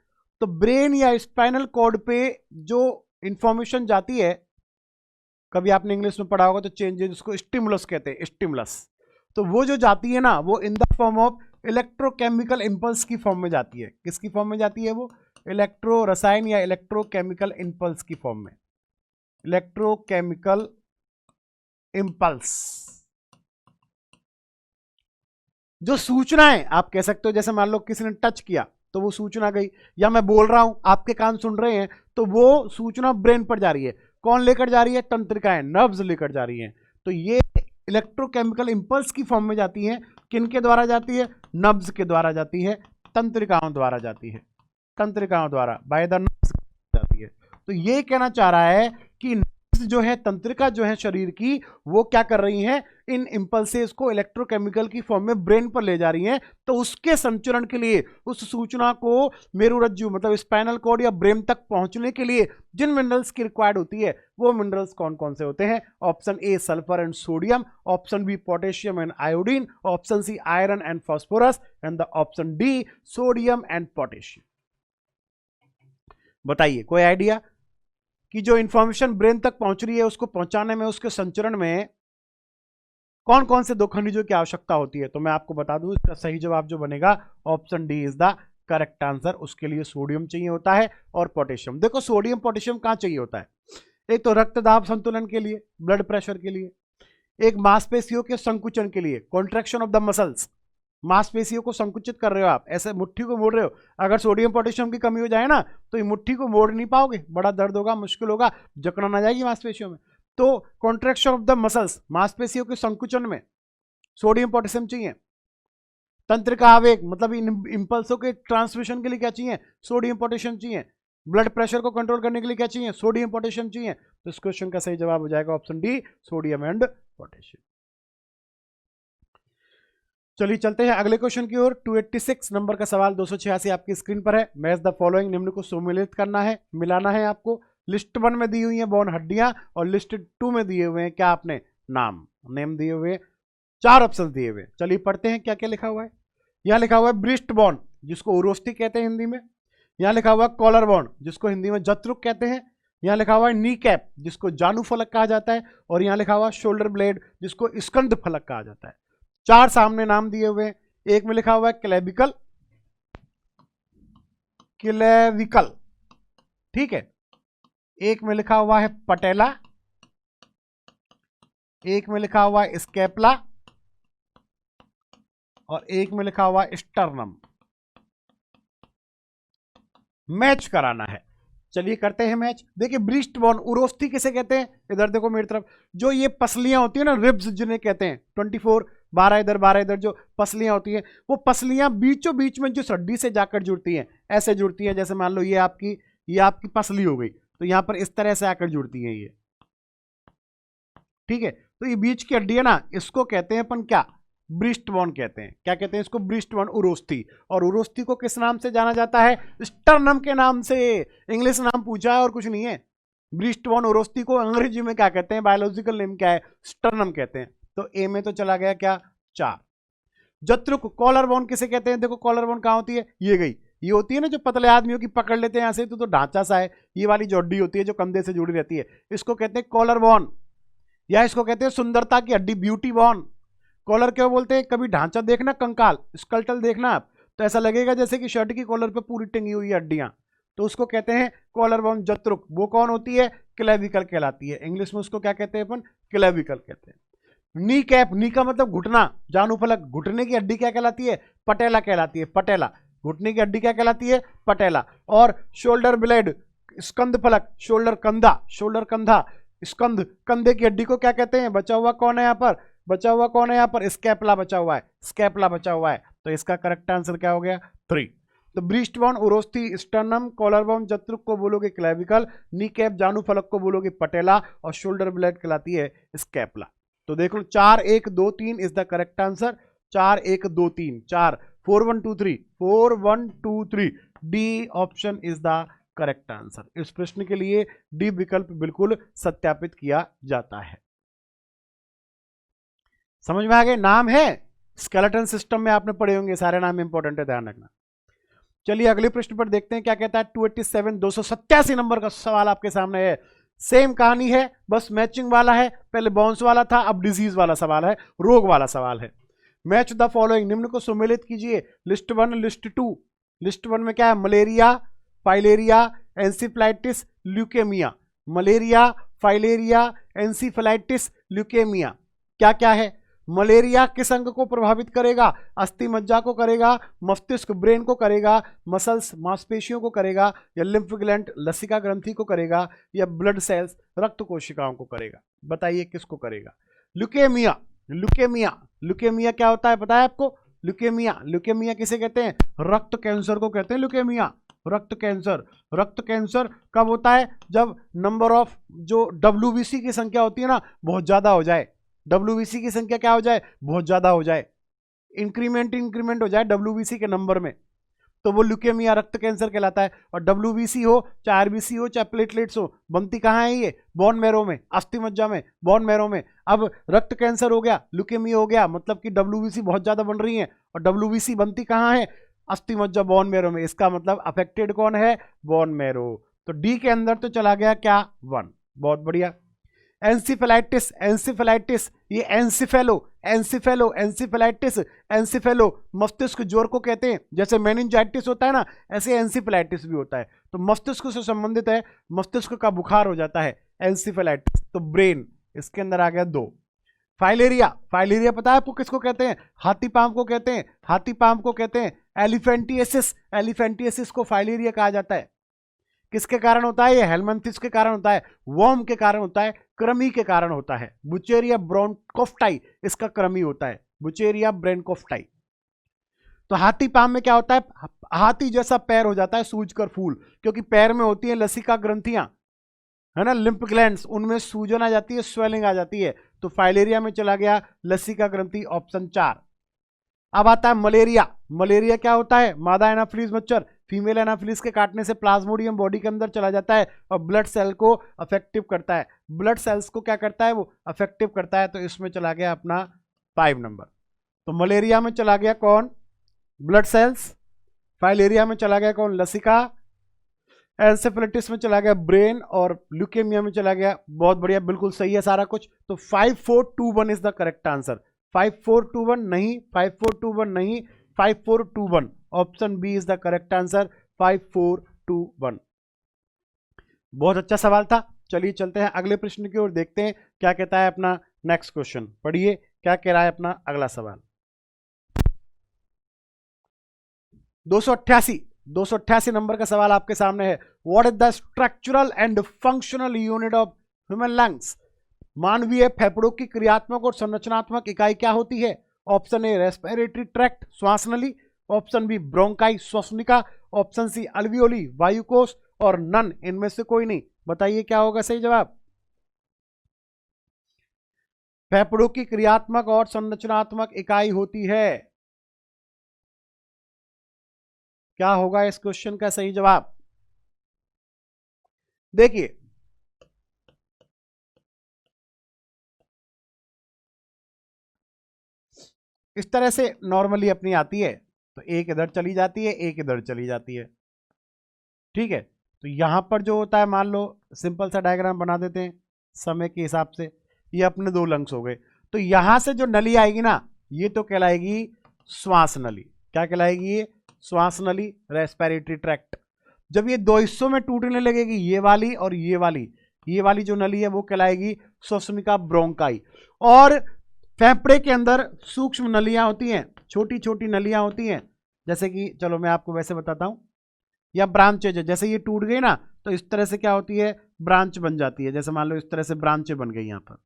तो ब्रेन या स्पाइनल कॉर्ड पे जो इंफॉर्मेशन जाती है, कभी आपने इंग्लिश में पढ़ा होगा तो चेंजेस, जिसको स्टिमुलस कहते हैं, स्टिमुलस। तो वो जो जाती है ना, वो इन the form of electrochemical impulse की फॉर्म में जाती है। किसकी फॉर्म में जाती है? वो इलेक्ट्रो रसायन या इलेक्ट्रोकेमिकल इंपल्स की फॉर्म में, इलेक्ट्रोकेमिकल इंपल्स। जो सूचनाएं आप कह सकते हो, जैसे मान लो किसी ने टच किया तो वो सूचना गई, या मैं बोल रहा हूं आपके कान सुन रहे हैं तो वो सूचना ब्रेन पर जा रही है। कौन लेकर जा रही है? तंत्रिकाएं, नर्व्स लेकर जा रही हैं। तो ये इलेक्ट्रोकेमिकल इंपल्स की फॉर्म में जाती है। किन के द्वारा जाती है? नर्व्स के द्वारा जाती है, तंत्रिकाओं द्वारा जाती है, तंत्रिकाओं द्वारा, बाय द नर्व्स जाती है। तो ये कहना चाह रहा है कि जो है, तंत्रिका जो है शरीर की, वो क्या कर रही हैं? इन इंपल्सेस को इलेक्ट्रोकेमिकल की फॉर्म में ब्रेन पर ले जा रही हैं। तो उसके संचरण के लिए, उस सूचना को मेरुरज्जु मतलब स्पाइनल कॉर्ड या ब्रेन तक पहुंचने के लिए जिन मिनरल्स की रिक्वायर्ड होती है, वो मिनरल्स कौन कौन से होते हैं? Option A sulphur and sodium, option B potassium and iodine, option C iron and phosphorus, and the option D sodium and potassium. बताइए कोई आइडिया कि जो इंफॉर्मेशन ब्रेन तक पहुंच रही है, उसको पहुंचाने में, उसके संचरण में कौन कौन से दो खनिजों की आवश्यकता होती है? तो मैं आपको बता दूं, इसका सही जवाब जो बनेगा option D is the correct answer. उसके लिए सोडियम चाहिए होता है और पोटेशियम। देखो सोडियम पोटेशियम कहां चाहिए होता है? एक तो रक्त दाब संतुलन के लिए, ब्लड प्रेशर के लिए, एक मांसपेशियों के संकुचन के लिए, कॉन्ट्रैक्शन ऑफ द मसल्स। मांसपेशियों को संकुचित कर रहे हो आप, ऐसे मुट्ठी को मोड़ रहे हो, अगर सोडियम पोटेशियम की कमी हो जाए ना तो ये मुट्ठी को मोड़ नहीं पाओगे, बड़ा दर्द होगा, मुश्किल होगा, जकड़न ना जाएगी मांसपेशियों में। तो कॉन्ट्रैक्शन ऑफ द मसल्स, मांसपेशियों के संकुचन में सोडियम पोटेशियम चाहिए। तंत्रिका आवेग मतलब इन इंपल्सों के ट्रांसमिशन के लिए क्या चाहिए? सोडियम पोटेशियम चाहिए। ब्लड प्रेशर को कंट्रोल करने के लिए क्या चाहिए? सोडियम पोटेशियम चाहिए। तो इस क्वेश्चन का सही जवाब हो जाएगा option D, sodium and potassium. चलिए चलते हैं अगले क्वेश्चन की ओर। 286 नंबर का सवाल 286 आपकी स्क्रीन पर है। मैच द फॉलोइंग, निम्न को सम्मिलित करना है, मिलाना है आपको। लिस्ट 1 में दी हुई है बोन हड्डियां, और लिस्ट 2 में दिए हुए हैं क्या? आपने नाम, नेम दिए हुए, 4 ऑप्शन दिए हुए। चलिए पढ़ते हैं क्या क्या लिखा हुआ है। यहाँ लिखा हुआ है ब्रिस्ट बोन, जिसको उरोस्थी कहते हैं हिंदी में। यहाँ लिखा हुआ है कॉलर बोन, जिसको हिंदी में जत्रुक कहते हैं। यहाँ लिखा हुआ है नी कैप, जिसको जानू फलक कहा जाता है। और यहाँ लिखा हुआ है शोल्डर ब्लेड, जिसको स्कंद फलक कहा जाता है। 4 सामने नाम दिए हुए हैं। एक में लिखा हुआ है क्लेविकल, क्लेविकल, ठीक है। एक में लिखा हुआ है पटेला, एक में लिखा हुआ है स्केपला, और एक में लिखा हुआ है स्टर्नम। मैच कराना है, चलिए करते हैं मैच। देखिए ब्रीस्ट बोन उरोस्थी किसे कहते हैं, इधर देखो मेरी तरफ, जो ये पसलियां होती है ना, रिब्स जिन्हें कहते हैं, 24 12 इधर 12 इधर जो पसलियां होती हैं, वो पसलियां बीचों बीच में जो हड्डी से जाकर जुड़ती हैं, ऐसे जुड़ती हैं, जैसे मान लो ये आपकी पसली हो गई, तो यहां पर इस तरह से आकर जुड़ती हैं ये, ठीक है। तो ये बीच की हड्डी है ना, इसको कहते हैं अपन क्या, ब्रीस्ट बोन कहते हैं। क्या कहते हैं इसको, ब्रीस्ट बोन उरोस्थी। और उरोस्थी को किस नाम से जाना जाता है, स्टर्नम के नाम से। इंग्लिश नाम पूछा है और कुछ नहीं है। ब्रीस्ट बोन उरोस्थी को अंग्रेजी में क्या कहते हैं, बायोलॉजिकल नेम क्या है, स्टर्नम कहते हैं। तो ए में तो चला गया क्या, 4। जत्रुक कॉलर बोन किसे कहते हैं, देखो कॉलर बोन कहां होती है, ये गई, ये होती है ना जो पतले आदमियों की पकड़ लेते हैं यहां से, तो ढांचा सा है, ये वाली जो हड्डी होती है जो कंधे से जुड़ी रहती है, इसको कहते हैं कॉलर बोन, या इसको कहते हैं सुंदरता की हड्डी, ब्यूटी बोन। कॉलर क्यों बोलते हैं, कभी ढांचा देखना, कंकाल स्कल्टल देखना आप, तो ऐसा लगेगा जैसे कि शर्ट की कॉलर पे पूरी टंगी हुई हड्डियां, तो उसको कहते हैं कॉलर बोन। जत्रुक वो कौन होती है, क्लेविकल कहलाती है। इंग्लिश में उसको क्या कहते हैं अपन, क्लेविकल कहते हैं। नी कैप, नी का मतलब घुटना, जानुफलक, घुटने की हड्डी क्या कहलाती है, पटेला कहलाती है, पटेला, घुटने की हड्डी क्या कहलाती है, पटेला। और शोल्डर ब्लेड, स्कंद फलक, शोल्डर कंधा, शोल्डर कंधा, स्कंद, कंधे की हड्डी को क्या कहते हैं, बचा हुआ कौन है यहाँ पर, बचा हुआ कौन है यहाँ पर, स्कैपुला बचा हुआ है, स्कैपुला बचा हुआ है। तो इसका करेक्ट आंसर क्या हो गया, 3। तो ब्रीस्ट बोन उरोस्थी, स्टर्नम, कॉलर बोन, जत्रुक को बोलोगे क्लेविकल, नी कैप जानु फलक को बोलोगे पटेला, और शोल्डर ब्लेड कहलाती है स्कैपुला। तो देखो 4 1 2 3 is the correct answer. 4 1 2 3 4 4 1 2 3 4 1 2 3 D option is the correct answer. इस प्रश्न के लिए डी विकल्प बिल्कुल सत्यापित किया जाता है। समझ में आ गए, नाम है स्केलेटन सिस्टम में आपने पढ़े होंगे, सारे नाम इंपॉर्टेंट है, ध्यान रखना। चलिए अगले प्रश्न पर देखते हैं क्या कहता है। 287 287 नंबर का सवाल आपके सामने है। सेम कहानी है, बस मैचिंग वाला है, पहले बाउंस वाला था, अब डिजीज वाला सवाल है, रोग वाला सवाल है। मैच द फॉलोइंग, निम्न को सम्मिलित कीजिए, लिस्ट 1 लिस्ट 2। लिस्ट 1 में क्या है, malaria, filaria, encephalitis, leukaemia. Malaria, filaria, encephalitis, leukaemia क्या क्या है। मलेरिया किस अंग को प्रभावित करेगा, अस्थि मज्जा को करेगा, मस्तिष्क ब्रेन को करेगा, मसल्स मांसपेशियों को करेगा, या लिम्फ ग्लैंड लसिका ग्रंथि को करेगा, या ब्लड सेल्स रक्त कोशिकाओं को करेगा। बताइए किसको करेगा। ल्यूकेमिया, ल्यूकेमिया, ल्यूकेमिया क्या होता है पता है आपको, ल्यूकेमिया, ल्यूकेमिया किसे कहते हैं, रक्त कैंसर को कहते हैं ल्यूकेमिया, रक्त कैंसर। रक्त कैंसर कब होता है, जब नंबर ऑफ जो WBC की संख्या होती है ना बहुत ज्यादा हो जाए, WBC की संख्या क्या हो जाए, बहुत ज्यादा हो जाए, इंक्रीमेंट हो जाए WBC के नंबर में, तो वो ल्यूकेमिया रक्त कैंसर कहलाता है। और WBC हो चाहे RBC हो चाहे प्लेटलेट्स हो, बनती कहाँ है ये, बोन मैरो में, अस्थि मज्जा में, बोन मैरो में। अब रक्त कैंसर हो गया, ल्यूकेमिया हो गया, मतलब कि WBC बहुत ज्यादा बन रही है, और WBC बनती कहाँ है, अस्थि मज्जा बोन मैरो में। इसका मतलब अफेक्टेड कौन है, बोन मैरो। तो डी के अंदर तो चला गया क्या, 1। बहुत बढ़िया। एंसिफेलाइटिस, एंसिफेलाइटिस, ये एंसिफेलो, एंसिफेलो, एंसिफेलाइटिस, एंसिफेलो मस्तिष्क ज्वर को कहते हैं। जैसे मेनिंजाइटिस होता है ना, ऐसे एंसिफेलाइटिस भी होता है, तो मस्तिष्क से संबंधित है, मस्तिष्क का बुखार हो जाता है एंसिफेलाइटिस। तो ब्रेन, इसके अंदर आ गया 2। फाइलेरिया, फाइलेरिया पता है आपको किसको कहते हैं, हाथी पांव को कहते हैं, हाथी पांव को कहते हैं। एलिफेंटिएसिस, एलिफेंटिएसिस को फाइलेरिया कहा जाता है। किसके कारण होता है, ये हेलमिंथिस के कारण होता है, वर्म के कारण होता है, कृमि के कारण होता है। बुचेरिया ब्रोंकोफ्टाई इसका कृमि होता है, बुचेरिया ब्रोंकोफ्टाई। तो हाथी पाम में क्या होता है, हाथी जैसा पैर हो जाता है, सूजकर फूल, क्योंकि पैर में होती है लसिका ग्रंथियां, है ना, लिम्फ ग्लैंड्स, उनमें सूजन आ जाती है, स्वेलिंग आ जाती है। तो फाइलेरिया में चला गया लसिका ग्रंथि, ऑप्शन 4। अब आता है मलेरिया। मलेरिया क्या होता है, मादा एनाफिलीज मच्छर फीमेल एनाफिलीज के काटने से प्लाज्मोडियम बॉडी के अंदर चला जाता है और ब्लड सेल को अफेक्टिव करता है। ब्लड सेल्स को क्या करता है, वो अफेक्टिव करता है। तो इसमें चला गया अपना 5 नंबर। तो मलेरिया में चला गया कौन, ब्लड सेल्स। फाइलेरिया में चला गया कौन, लसिका। एंसेफेलाइटिस में चला गया ब्रेन, और ल्यूकेमिया में चला गया, बहुत बढ़िया, बिल्कुल सही है सारा कुछ। तो 5421 इज द करेक्ट आंसर। 5421 नहीं, 5421 नहीं, 5421, option B is the correct answer, 5421। बहुत अच्छा सवाल था। चलिए चलते हैं अगले प्रश्न की ओर, देखते हैं क्या कहता है अपना नेक्स्ट क्वेश्चन। पढ़िए क्या कह रहा है अपना अगला सवाल। 288 288 नंबर का सवाल आपके सामने है। What is the structural and functional unit of human lungs? मानवीय फेफड़ों की क्रियात्मक और संरचनात्मक इकाई क्या होती है? ऑप्शन ए रेस्पिरेटरी ट्रैक्ट श्वास नली, ऑप्शन बी ब्रोंकाई श्वसनिका, ऑप्शन सी अल्वियोली वायुकोश, और नन इनमें से कोई नहीं। बताइए क्या होगा सही जवाब? फेफड़ों की क्रियात्मक और संरचनात्मक इकाई होती है। क्या होगा इस क्वेश्चन का सही जवाब? देखिए, इस तरह से नॉर्मली अपनी आती है, तो एक इधर चली जाती है, एक इधर चली जाती है, ठीक है। तो यहां पर जो होता है, मान लो सिंपल सा डायग्राम बना देते हैं समय के हिसाब से। ये अपने 2 लंग्स हो गए, तो यहां से जो नली आएगी ना, ये तो कहलाएगी श्वास नली। क्या कहलाएगी? ये श्वास नली, रेस्पिरेटरी ट्रैक्ट। जब ये 2 हिस्सों में टूटने लगेगी, ये वाली और ये वाली जो नली है वो कहलाएगी श्वसनिका ब्रोंकाई। और फेफड़े के अंदर सूक्ष्म नलियां होती हैं, छोटी छोटी नलियां होती हैं, जैसे कि चलो मैं आपको वैसे बताता हूं, या ब्रांचेज है। जैसे ये टूट गई ना, तो इस तरह से क्या होती है, ब्रांच बन जाती है। जैसे मान लो इस तरह से ब्रांचें बन गई यहाँ पर,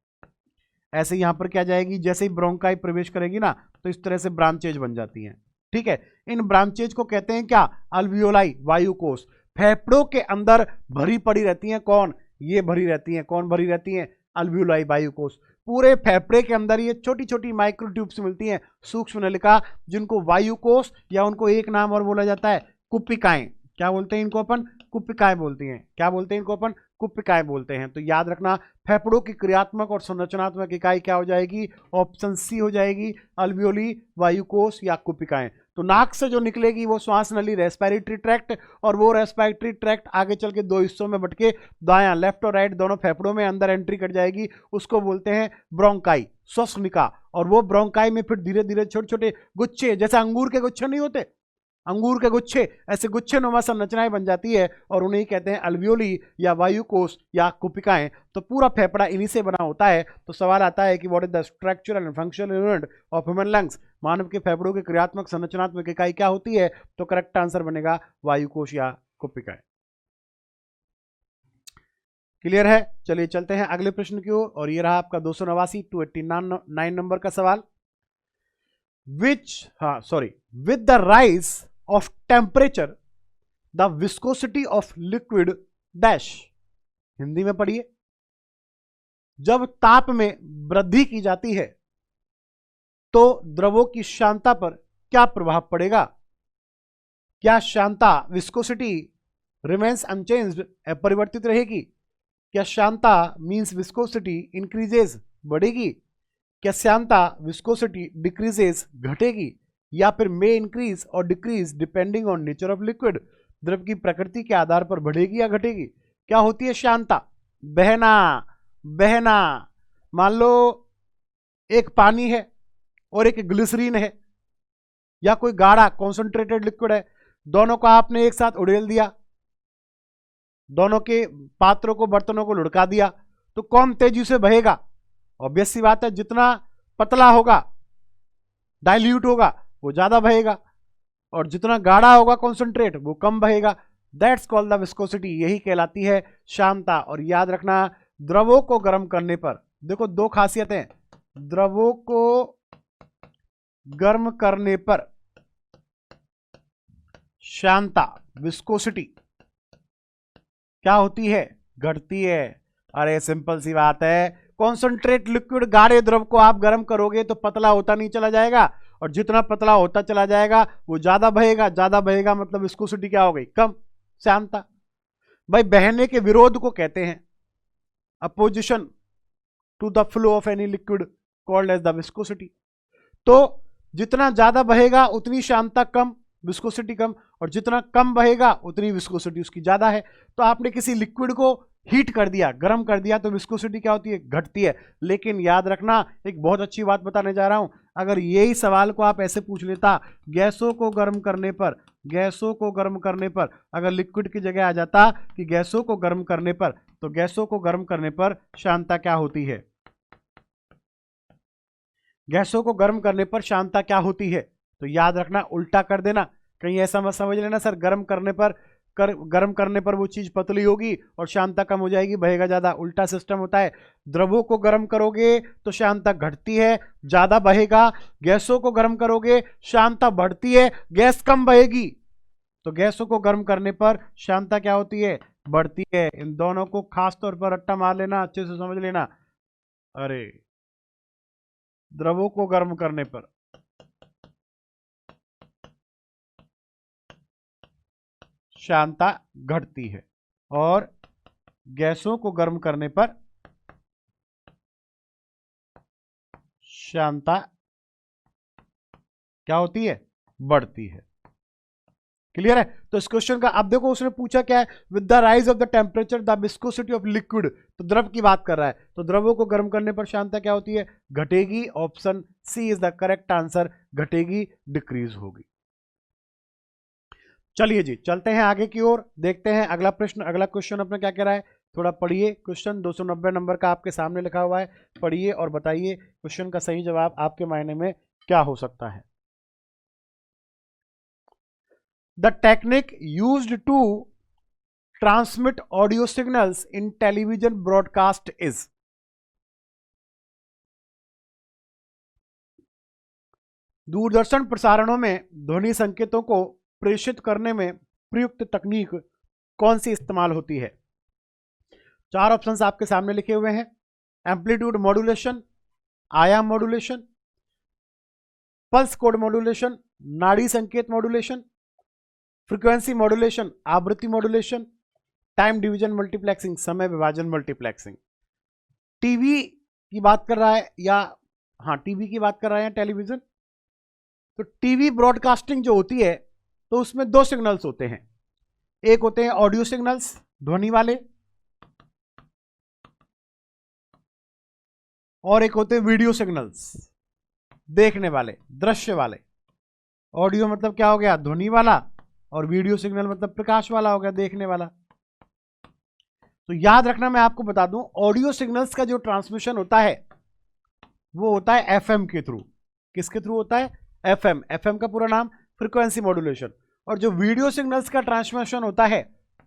ऐसे यहाँ पर क्या जाएगी, जैसे ही ब्रोंकाई प्रवेश करेगी ना, तो इस तरह से ब्रांचेज बन जाती हैं, ठीक है। इन ब्रांचेज को कहते हैं क्या? अल्वियोलाई वायुकोश। फेफड़ों के अंदर भरी पड़ी रहती हैं। कौन? ये भरी रहती हैं। कौन भरी रहती हैं? अल्वियोलाई वायुकोश। पूरे फेफड़े के अंदर ये छोटी छोटी माइक्रो ट्यूब्स मिलती हैं, सूक्ष्म नलिका, जिनको वायुकोश, या उनको एक नाम और बोला जाता है कुपिकाएं। क्या बोलते हैं इनको अपन? कुपिकाएं बोलती हैं। क्या बोलते हैं इनको अपन? कुपिकाएं बोलते हैं। तो याद रखना, फेफड़ों की क्रियात्मक और संरचनात्मक इकाई क्या हो जाएगी? ऑप्शन सी हो जाएगी, अल्वियोली वायुकोश या कुपिकाएं। तो नाक से जो निकलेगी वो श्वास नली, रेस्पिरेटरी ट्रैक्ट, और वो रेस्पिरेटरी ट्रैक्ट आगे चल के 2 हिस्सों में बट के दायां, लेफ्ट और राइट दोनों फेफड़ों में अंदर एंट्री कर जाएगी। उसको बोलते हैं ब्रोंकाई, श्वसनिका। और वो ब्रोंकाई में फिर धीरे धीरे छोटे छोटे गुच्छे, जैसे अंगूर के गुच्छे नहीं होते, अंगूर के गुच्छे, ऐसे गुच्छे नुमा संरचनाएं बन जाती है, और उन्हें कहते हैं अल्वियोली या वायुकोश या कुपिकाएं। तो पूरा फेफड़ा इन्हीं से बना होता है। तो सवाल आता है कि what is the structural and functional unit of human lungs? मानव के फेफड़ों की क्रियात्मक संरचनात्मक इकाई क्या होती है? तो करेक्ट आंसर बनेगा वायुकोश या कुपिकाएं। क्लियर है? चलिए चलते हैं अगले प्रश्न की ओर, और ये रहा आपका 289 नंबर का सवाल। with the rise of temperature the viscosity of liquid dash। Hindi में पढ़िए। जब ताप में वृद्धि की जाती है तो द्रवों की श्यानता पर क्या प्रभाव पड़ेगा? क्या श्यानता, विस्कोसिटी, रिमेन्स अनचेंज्ड, अपरिवर्तित रहेगी? क्या श्यानता मीन्स विस्कोसिटी इंक्रीजेज, बढ़ेगी? क्या श्यानता, विस्कोसिटी डिक्रीजेज, घटेगी? या फिर मे इंक्रीज और decrease depending on nature of liquid, द्रव की प्रकृति के आधार पर बढ़ेगी या घटेगी? क्या होती है श्यानता? बहना, बहना। मान लो एक पानी है और एक ग्लिसरीन है, या कोई गाढ़ा कॉन्सेंट्रेटेड लिक्विड है, दोनों को आपने एक साथ उड़ेल दिया, दोनों के पात्रों को, बर्तनों को लुढ़का दिया, तो कौन तेजी से बहेगा? ऑब्वियस सी बात है, जितना पतला होगा, डाइल्यूट होगा, वो ज्यादा बहेगा, और जितना गाढ़ा होगा कॉन्सेंट्रेट, वो कम बहेगा। That's called the viscosity. यही कहलाती है श्यानता। और याद रखना, द्रवों को गर्म करने पर, देखो 2 खासियतें, द्रवों को गर्म करने पर श्यानता, विस्कोसिटी क्या होती है? घटती है। अरे सिंपल सी बात है, कॉन्सेंट्रेट लिक्विड, गाढ़े द्रव को आप गर्म करोगे तो पतला होता नहीं चला जाएगा, और जितना पतला होता चला जाएगा वो ज्यादा बहेगा। ज्यादा बहेगा मतलब विस्कोसिटी क्या हो गई? कम, श्यानता। भाई बहने के विरोध को कहते हैं opposition to the flow of any liquid called as the viscosity. तो जितना ज्यादा बहेगा उतनी श्यानता कम, विस्कोसिटी कम, और जितना कम बहेगा उतनी विस्कोसिटी उसकी ज्यादा है। तो आपने किसी लिक्विड को हीट कर दिया, गर्म कर दिया, तो विस्कोसिटी क्या होती है? घटती है। लेकिन याद रखना, एक बहुत अच्छी बात बताने जा रहा हूं, अगर यही सवाल को आप ऐसे पूछ लेता, गैसों को गर्म करने पर, गैसों को गर्म करने पर, अगर लिक्विड की जगह आ जाता कि गैसों को गर्म करने पर, तो गैसों को गर्म करने पर श्यानता क्या होती है? गैसों को गर्म करने पर श्यानता क्या होती है? तो याद रखना, उल्टा कर देना, कहीं ऐसा मत समझ लेना सर गर्म करने पर वो चीज पतली होगी और श्यानता कम हो जाएगी, बहेगा ज्यादा। उल्टा सिस्टम होता है, द्रवों को गर्म करोगे तो श्यानता घटती है, ज्यादा बहेगा। गैसों को गर्म करोगे श्यानता बढ़ती है, गैस कम बहेगी। तो गैसों को गर्म करने पर श्यानता क्या होती है, बढ़ती है। इन दोनों को खास तौर पर रट्टा मार लेना, अच्छे से समझ लेना। अरे द्रवों को गर्म करने पर श्यानता घटती है और गैसों को गर्म करने पर श्यानता क्या होती है, बढ़ती है। क्लियर है? तो इस क्वेश्चन का अब देखो उसने पूछा क्या है, with the rise of the temperature the viscosity of liquid, तो द्रव की बात कर रहा है। तो द्रवों को गर्म करने पर श्यानता क्या होती है, घटेगी। Option C is the correct answer, घटेगी, डिक्रीज होगी। चलिए जी चलते हैं आगे की ओर, देखते हैं अगला प्रश्न। अगला क्वेश्चन अपना क्या कह रहा है, थोड़ा पढ़िए। क्वेश्चन 290 नंबर का आपके सामने लिखा हुआ है, पढ़िए और बताइए क्वेश्चन का सही जवाब आपके मायने में क्या हो सकता है। The technique used to transmit audio signals in television broadcast is. दूरदर्शन प्रसारणों में ध्वनि संकेतों को प्रेषित करने में प्रयुक्त तकनीक कौन सी इस्तेमाल होती है। 4 ऑप्शंस आपके सामने लिखे हुए हैं। एम्पलीट्यूड मॉड्यूलेशन, आयाम मॉड्यूलेशन, पल्स कोड मॉड्यूलेशन, नाड़ी संकेत मॉड्यूलेशन, फ्रीक्वेंसी मॉड्यूलेशन, आवृत्ति मॉड्यूलेशन, टाइम डिवीजन मल्टीप्लेक्सिंग, समय विभाजन मल्टीप्लेक्सिंग। टीवी की बात कर रहा है या टीवी की बात कर रहा है या टेलीविजन। तो टीवी ब्रॉडकास्टिंग जो होती है तो उसमें 2 सिग्नल्स होते हैं, एक होते हैं ऑडियो सिग्नल्स ध्वनि वाले और एक होते हैं वीडियो सिग्नल्स देखने वाले, दृश्य वाले। ऑडियो मतलब क्या हो गया, ध्वनि वाला, और वीडियो सिग्नल मतलब प्रकाश वाला हो गया, देखने वाला। तो याद रखना, मैं आपको बता दूं, ऑडियो सिग्नल्स का जो ट्रांसमिशन होता है वो होता है एफएम के थ्रू। किसके थ्रू होता है, एफएम। एफएम का पूरा नाम फ्रीक्वेंसी मॉड्यूलेशन। और जो वीडियो सिग्नल्स का ट्रांसमिशन होता है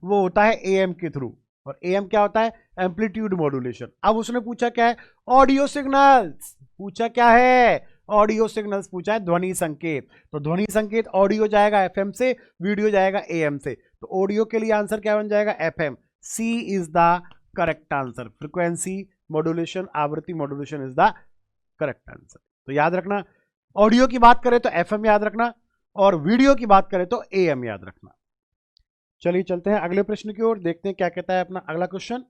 वो होता है एएम के थ्रू। और एएम क्या होता है, एम्पलीट्यूड मॉड्यूलेशन। अब उसने पूछा क्या है, ऑडियो सिग्नल्स पूछा क्या है, ऑडियो सिग्नल्स पूछा है, ध्वनि संकेत। तो ध्वनि संकेत ऑडियो जाएगा एफएम से, वीडियो जाएगा एएम से। तो ऑडियो के लिए आंसर क्या बन जाएगा, FM. C is the correct answer. Frequency modulation, आवृत्ति modulation is the correct answer. तो याद रखना, ऑडियो की बात करें तो एफएम याद रखना और वीडियो की बात करें तो एएम याद रखना। चलिए चलते हैं अगले प्रश्न की ओर, देखते हैं क्या कहता है अपना अगला क्वेश्चन।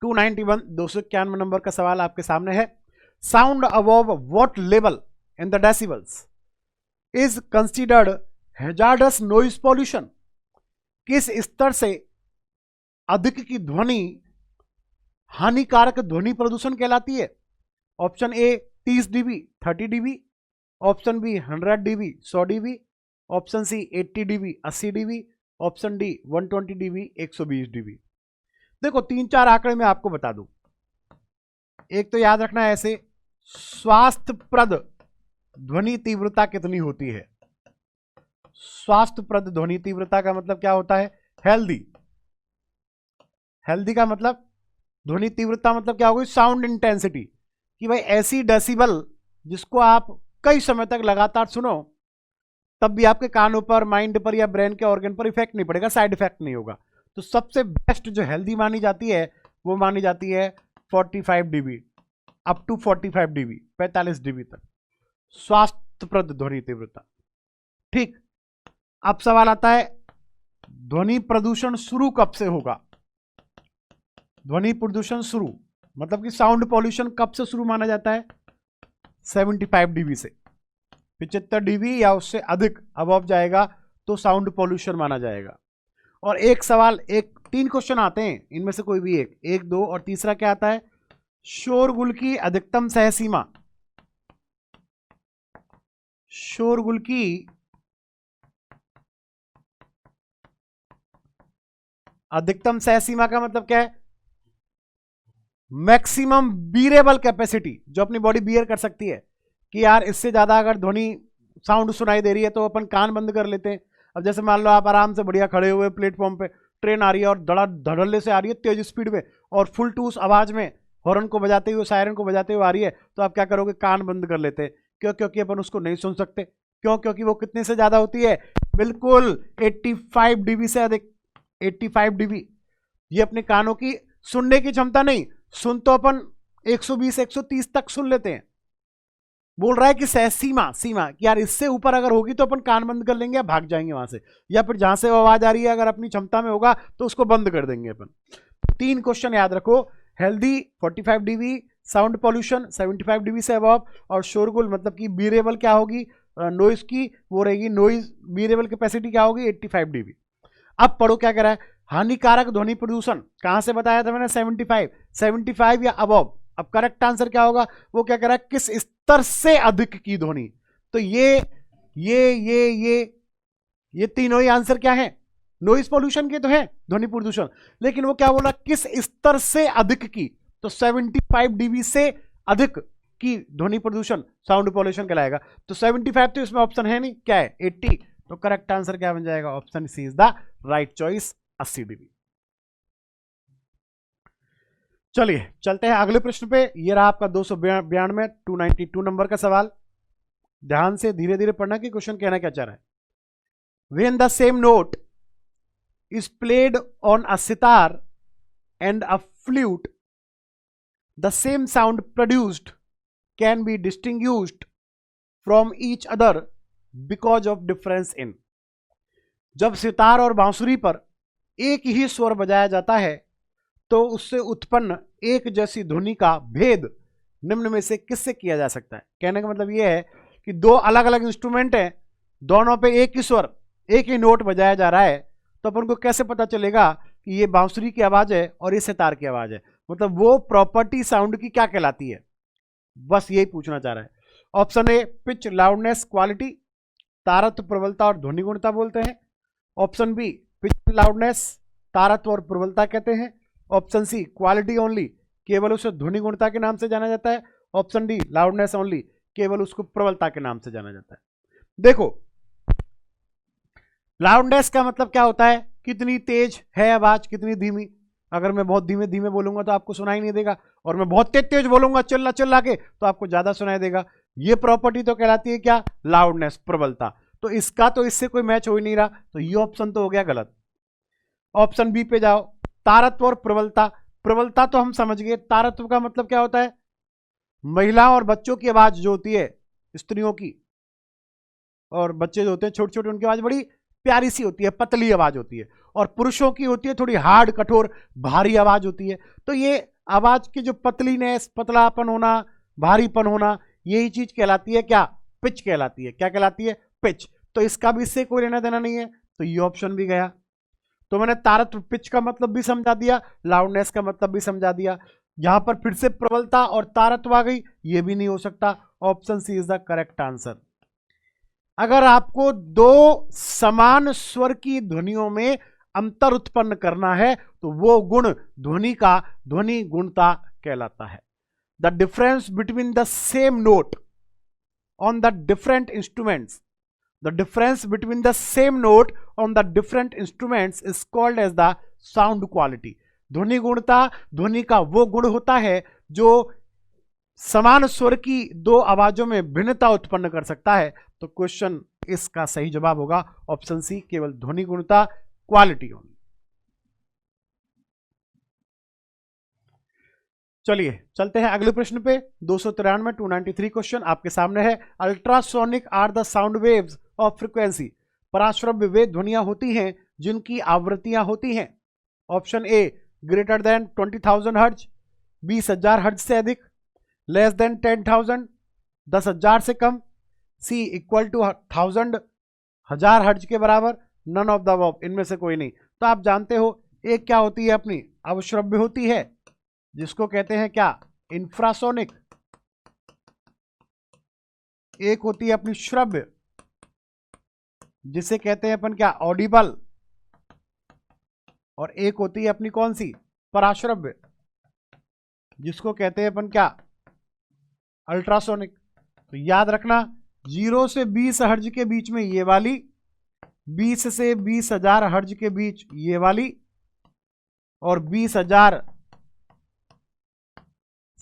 291 नंबर का सवाल आपके सामने है। Sound above what level in the decibels is considered hazards noise pollution. किस स्तर से अधिक की ध्वनि हानिकारक ध्वनि प्रदूषण कहलाती है। Option A 30 dB 30 dB, option B 100 dB 100 dB, option C 80 dB 80 dB, option D 120 dB 120 dB। देखो 3-4 आंकड़े मैं आपको बता दूं। एक तो याद रखना ऐसे, स्वास्थ्यप्रद ध्वनि तीव्रता कितनी होती है। स्वास्थ्यप्रद ध्वनि तीव्रता का मतलब क्या होता है, हेल्दी। हेल्दी का मतलब, ध्वनि तीव्रता मतलब क्या होगी, साउंड इंटेंसिटी। कि भाई ऐसी डेसिबल जिसको आप कई समय तक लगातार सुनो तब भी आपके कानों पर, माइंड पर या ब्रेन के ऑर्गन पर इफेक्ट नहीं पड़ेगा, साइड इफेक्ट नहीं होगा। तो सबसे बेस्ट जो हेल्दी मानी जाती है वो मानी जाती है 45 dB up to 45 dB 45 dB तक स्वास्थ्यप्रद ध्वनि तीव्रता। ठीक, अब सवाल आता है ध्वनि प्रदूषण शुरू कब से होगा। ध्वनि प्रदूषण शुरू मतलब कि साउंड पॉल्यूशन कब से शुरू माना जाता है, 75 dB से। 75 dB या उससे अधिक अबव जाएगा तो साउंड पॉल्यूशन माना जाएगा। और एक सवाल, 3 क्वेश्चन आते हैं, इनमें से कोई भी एक, 2 और तीसरा क्या आता है, शोरगुल की अधिकतम सहसीमा। शोरगुल की अधिकतम सहसीमा का मतलब क्या है, मैक्सिमम बीरेबल कैपेसिटी, जो अपनी बॉडी बियर कर सकती है। कि यार इससे ज्यादा अगर ध्वनि साउंड सुनाई दे रही है तो अपन कान बंद कर लेते हैं। अब जैसे मान लो आप आराम से बढ़िया खड़े हुए प्लेटफॉर्म पे, ट्रेन आ रही है और धड़ल्ले से आ रही है तेज स्पीड में और फुल टूस आवाज में हॉर्न को बजाते हुए, सायरन को बजाते हुए आ रही है, तो आप क्या करोगे, कान बंद कर लेते हैं। क्यों? क्योंकि अपन उसको नहीं सुन सकते। क्यों? क्योंकि वो कितने से ज्यादा होती है, बिल्कुल 85 डीबी से अधिक। 85 डीबी ये अपने कानों की सुनने की क्षमता नहीं, सुन तो अपन 120 130 तक सुन लेते हैं। बोल रहा है कि सीमा कि यार इससे ऊपर अगर होगी तो अपन कान बंद कर लेंगे या भाग जाएंगे वहां से, या फिर जहां से वो आवाज आ रही है अगर अपनी क्षमता में होगा तो उसको बंद कर देंगे अपन। 3 क्वेश्चन याद रखो, healthy 45 dB, sound pollution 75 dB से अबव, और शोरगुल मतलब कि बीरेबल क्या होगी, नॉइज की वो रहेगी, नॉइज बीरेबल कैपेसिटी क्या होगी 85 डीबी। अब पढ़ो क्या कह रहा है, हानिकारक ध्वनि प्रदूषण कहां से बताया था मैंने, 75 या अबव। अब करेक्ट आंसर क्या होगा, वो क्या कह रहा है, किस स्तर से अधिक की ध्वनि। तो ये तीनों ही आंसर क्या है, नॉइज पॉल्यूशन के तो है, ध्वनि प्रदूषण, लेकिन वो क्या बोला, किस स्तर से अधिक की। तो 75 डीबी से अधिक की ध्वनि प्रदूषण साउंड पॉल्यूशन कहलाएगा। तो 75 तो इसमें ऑप्शन है नहीं, क्या है 80। तो करेक्ट आंसर क्या बन जाएगा, option C is the right choice, 80 dB. चलिए चलते हैं अगले प्रश्न पे। ये रहा आपका 292 292 नंबर का सवाल। ध्यान से धीरे धीरे पढ़ना कि क्वेश्चन कहना क्या चाह रहा है। When the same note is played on a sitar and a flute, the same sound produced can be distinguished from each other because of difference in। जब सितार और बांसुरी पर एक ही स्वर बजाया जाता है तो उससे उत्पन्न एक जैसी ध्वनि का भेद निम्न में से किससे किया जा सकता है। कहने का मतलब यह है कि दो अलग अलग इंस्ट्रूमेंट हैं, दोनों पे एक ही स्वर, एक ही नोट बजाया जा रहा है, तो अपन को कैसे पता चलेगा कि ये बांसुरी की आवाज है और ये सितार की आवाज है। मतलब वो प्रॉपर्टी साउंड की क्या कहलाती है, बस यही पूछना चाह रहा है। Option A pitch, loudness, quality, तारत्व, प्रबलता और ध्वनि गुणता बोलते हैं। ऑप्शन बी पिच, लाउडनेस, तारत्व और प्रबलता कहते हैं। ऑप्शन सी क्वालिटी ओनली, केवल उसे ध्वनि गुणता के नाम से जाना जाता है। ऑप्शन डी लाउडनेस ओनली, केवल उसको प्रबलता के नाम से जाना जाता है। देखो लाउडनेस का मतलब क्या होता है, कितनी तेज है आवाज, कितनी धीमी। अगर मैं बहुत धीमे धीमे बोलूंगा तो आपको सुनाई नहीं देगा, और मैं बहुत तेज तेज बोलूंगा चिल्ला चिल्ला के तो आपको ज्यादा सुनाई देगा। ये प्रॉपर्टी तो कहलाती है क्या, लाउडनेस, प्रबलता। तो इसका तो इससे कोई मैच हो ही नहीं रहा, तो ये ऑप्शन तो हो गया गलत। ऑप्शन बी पे जाओ, तारत्व और प्रबलता। प्रबलता तो हम समझ गए, तारत्व का मतलब क्या होता है, महिला और बच्चों की आवाज जो होती है, स्त्रियों की और बच्चे जो होते हैं छोटे छोटे, उनकी आवाज बड़ी प्यारी सी होती है, पतली आवाज होती है, और पुरुषों की होती है थोड़ी हार्ड, कठोर, भारी आवाज होती है। तो ये आवाज की जो पतलीनेस, पतलापन होना, भारीपन होना, यही चीज कहलाती है क्या, पिच कहलाती है। क्या कहलाती है, पिच। तो इसका भी इससे कोई लेना देना नहीं है, तो ये ऑप्शन भी गया। तो मैंने तारत्व, पिच का मतलब भी समझा दिया, लाउडनेस का मतलब भी समझा दिया। यहां पर फिर से प्रबलता और तारत्व आ गई, ये भी नहीं हो सकता। Option C is the correct answer. अगर आपको दो समान स्वर की ध्वनियों में अंतर उत्पन्न करना है तो वो गुण ध्वनि का ध्वनि गुणता कहलाता है। The difference between the same note on the different instruments, the difference between the same note on the different instruments is called as the sound quality। ध्वनि गुणता ध्वनि का वो गुण होता है जो समान स्वर की दो आवाजों में भिन्नता उत्पन्न कर सकता है। तो क्वेश्चन इसका सही जवाब होगा ऑप्शन सी, केवल ध्वनि गुणता, क्वालिटी ओनली। चलिए चलते हैं अगले प्रश्न पे। 293 293 क्वेश्चन आपके सामने है। Ultrasonic are the sound waves of frequency. पराश्रव्य वे ध्वनियां होती हैं जिनकी आवृत्तियां होती हैं। Option A greater than 20,000 hertz, 20,000 hertz से अधिक, लेस देन 10,000 10,000 से कम, सी इक्वल टू 1,000 1000 हर्ट्ज के बराबर, नन ऑफ द अबव, इनमें से कोई नहीं। तो आप जानते हो एक क्या होती है अपनी अवश्रव्य होती है, जिसको कहते हैं क्या, इंफ्रासोनिक। एक होती है अपनी श्रव्य, जिसे कहते हैं अपन क्या, ऑडिबल। और एक होती है अपनी कौन सी, पराश्रव्य, जिसको कहते हैं अपन क्या, अल्ट्रासोनिक। तो याद रखना 0 से 20 हर्ज के बीच में ये वाली, 20 से 20,000 हर्ज के बीच ये वाली, और 20,000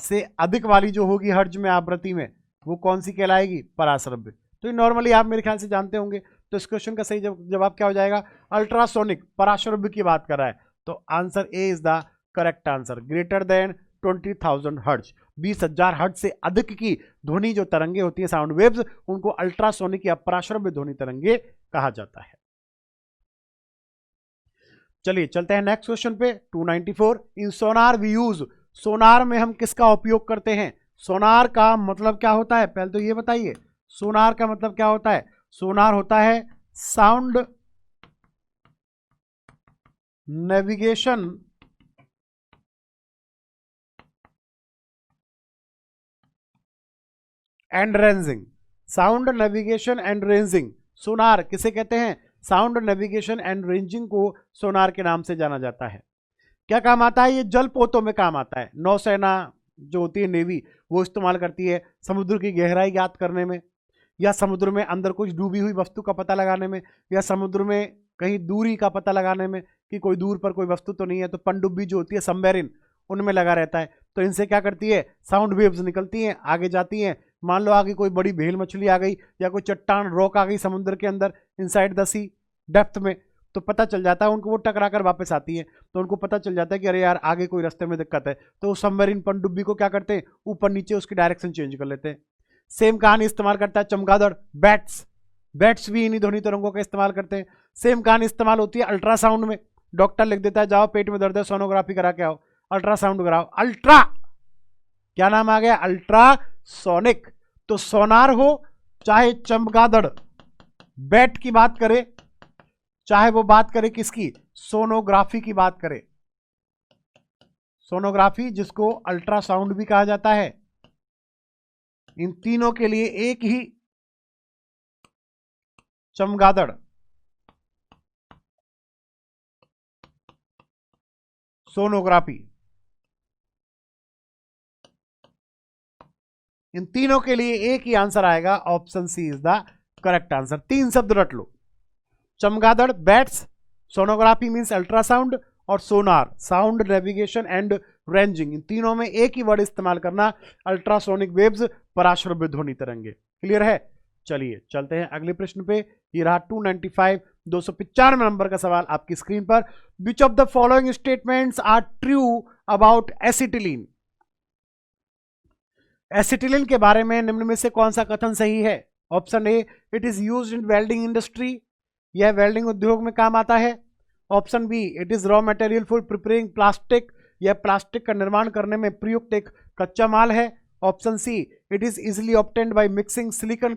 से अधिक वाली जो होगी हर्ज में आवृत्ति में, वो कौन सी कहलाएगी? पराश्रव्य। तो ये नॉर्मली आप मेरे ख्याल से जानते होंगे। तो इस क्वेश्चन का सही जवाब क्या हो जाएगा? अल्ट्रासोनिक, पराश्रव्य की बात कर रहा है, तो answer A is the correct answer. Greater than 20,000 हर्ज, 20,000 हर्ज से अधिक की ध्वनि जो तरंगे होती है, साउंड वेव्स, उनको अल्ट्रासोनिक या पराश्रव्य ध्वनि तरंगे कहा जाता है। चलिए चलते हैं नेक्स्ट क्वेश्चन पे। 294, इन सोनार वी यूज, सोनार में हम किसका उपयोग करते हैं? सोनार का मतलब क्या होता है? पहले तो ये बताइए, सोनार का मतलब क्या होता है? सोनार होता है sound navigation and ranging. Sound navigation and ranging, sonar किसे कहते हैं? साउंड नेविगेशन एंड रेंजिंग को सोनार के नाम से जाना जाता है। क्या काम आता है? ये जलपोतों में काम आता है। नौसेना जो होती है, नेवी, वो इस्तेमाल करती है समुद्र की गहराई ज्ञात करने में, या समुद्र में अंदर कुछ डूबी हुई वस्तु का पता लगाने में, या समुद्र में कहीं दूरी का पता लगाने में कि कोई दूर पर कोई वस्तु तो नहीं है। तो पनडुब्बी जो होती है, सबमरीन, उनमें लगा रहता है। तो इनसे क्या करती है? साउंड वेव्स निकलती हैं, आगे जाती हैं। मान लो आगे कोई बड़ी भेल मछली आ गई, या कोई चट्टान रॉक आ गई समुद्र के अंदर, इनसाइड द सी डेप्थ में, तो पता चल जाता है उनको, वो टकरा कर वापस आती है, तो उनको पता चल जाता है कि अरे यार आगे कोई रास्ते में दिक्कत है। तो उस सबमरीन पनडुब्बी को क्या करते हैं? ऊपर नीचे उसकी डायरेक्शन चेंज कर लेते हैं। सेम कहानी इस्तेमाल करता है चमगादड़, बैट्स, बैट्स भी इन्हीं ध्वनि तरंगों का इस्तेमाल करते हैं। सेम कहानी इस्तेमाल होती है अल्ट्रासाउंड में। डॉक्टर लिख देता है जाओ पेट में दर्द है, सोनोग्राफी करा के आओ, अल्ट्रासाउंड कराओ। अल्ट्रा, क्या नाम आ गया? अल्ट्रासोनिक। तो सोनार हो, चाहे चमगादड़, बैट की बात करे, चाहे वो बात करे किसकी? सोनोग्राफी की बात करे, सोनोग्राफी जिसको अल्ट्रासाउंड भी कहा जाता है, इन तीनों के लिए एक ही चमगादड़, सोनोग्राफी, इन तीनों के लिए एक ही आंसर आएगा। Option C is the correct answer. 3 शब्द रट लो, चमगादड़, बैट्स, सोनोग्राफी मींस अल्ट्रासाउंड, और सोनार, साउंड नेविगेशन एंड रेंजिंग। इन तीनों में एक ही वर्ड इस्तेमाल करना, अल्ट्रासोनिक वेव्स, पराश्रव्य ध्वनि तरंगे। क्लियर है? चलिए चलते हैं अगले प्रश्न पे। ये रहा 295, 295 नंबर का सवाल आपकी स्क्रीन पर। Which of the following statements are true about acetylene? Acetylene के बारे में निम्न में से कौन सा कथन सही है? Option A, it is used in welding industry, यह वेल्डिंग उद्योग में काम आता है। Option B, it is raw material for preparing plastic, यह प्लास्टिक का निर्माण करने में प्रयुक्त एक कच्चा माल है। Option C, it is easily obtained by mixing silicon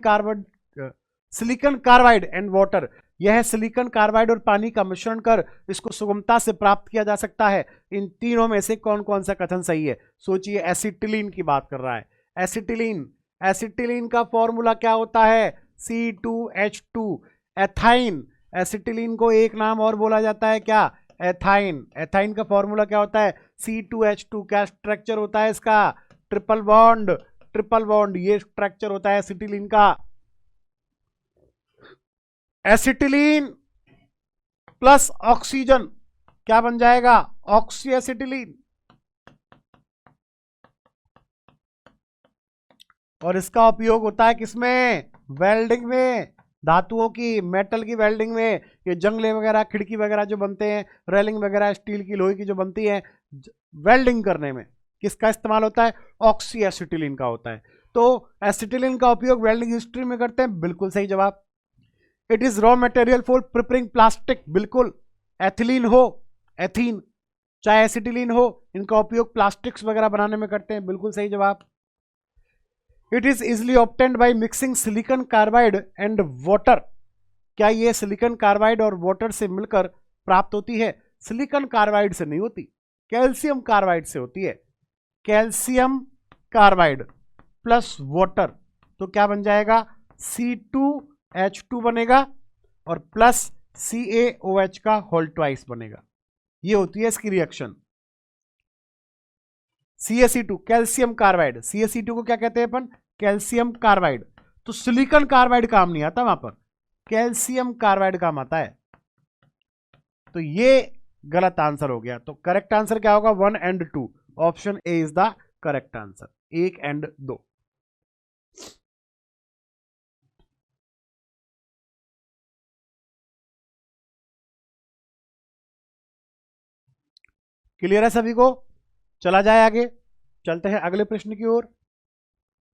carbide and water, यह सिलिकॉन कार्बाइड और पानी का मिश्रण कर इसको सुगमता से प्राप्त किया जा सकता है। इन तीनों में से कौन कौन सा कथन सही है? सोचिए, एसिटिलीन की बात कर रहा है। एसिटिलीन, एसिटिलीन का फॉर्मूला क्या होता है? C2H2, ethyne. एसिटिलीन को एक नाम और बोला जाता है क्या? एथाइन। एथाइन का फॉर्मूला क्या होता है? C2H2। क्या स्ट्रक्चर होता है इसका? ट्रिपल बॉन्ड, ट्रिपल बॉन्ड, ये स्ट्रक्चर होता है एसिटिलीन का। एसिटिलीन प्लस ऑक्सीजन क्या बन जाएगा? Oxy acetylene. और इसका उपयोग होता है किसमें? वेल्डिंग में, धातुओं की, मेटल की वेल्डिंग में। ये जंगले वगैरह, खिड़की वगैरह जो बनते हैं, रेलिंग वगैरह स्टील की, लोहे की जो बनती है, वेल्डिंग करने में किसका इस्तेमाल होता है? ऑक्सी एसिटिलीन का होता है। तो एसिटिलीन का उपयोग वेल्डिंग इंडस्ट्री में करते हैं, बिल्कुल सही जवाब। It is raw material for preparing plastic, बिल्कुल। एथिलीन हो, एथीन, चाहे एसिटिलीन हो, इनका उपयोग प्लास्टिक्स वगैरह बनाने में करते हैं, बिल्कुल सही जवाब। It is easily obtained by mixing silicon carbide and water, क्या ये सिलिकॉन कार्बाइड और वाटर से मिलकर प्राप्त होती है? सिलिकॉन कार्बाइड से नहीं होती, कैल्शियम कार्बाइड से होती है। कैल्शियम कार्बाइड प्लस वाटर, तो क्या बन जाएगा? C2H2 बनेगा और प्लस CaOH का होल ट्वाइस बनेगा। ये होती है इसकी reaction. CaC2, calcium carbide. CaC2 को क्या कहते हैं अपन? Calcium carbide. तो सिलिकॉन कार्बाइड काम नहीं आता, वहां पर कैल्शियम कार्बाइड काम आता है। तो ये गलत आंसर हो गया। तो करेक्ट आंसर क्या होगा? 1 and 2। Option A is the correct answer, 1 and 2। Clear है सभी को? चला जाए आगे, चलते हैं अगले प्रश्न की ओर।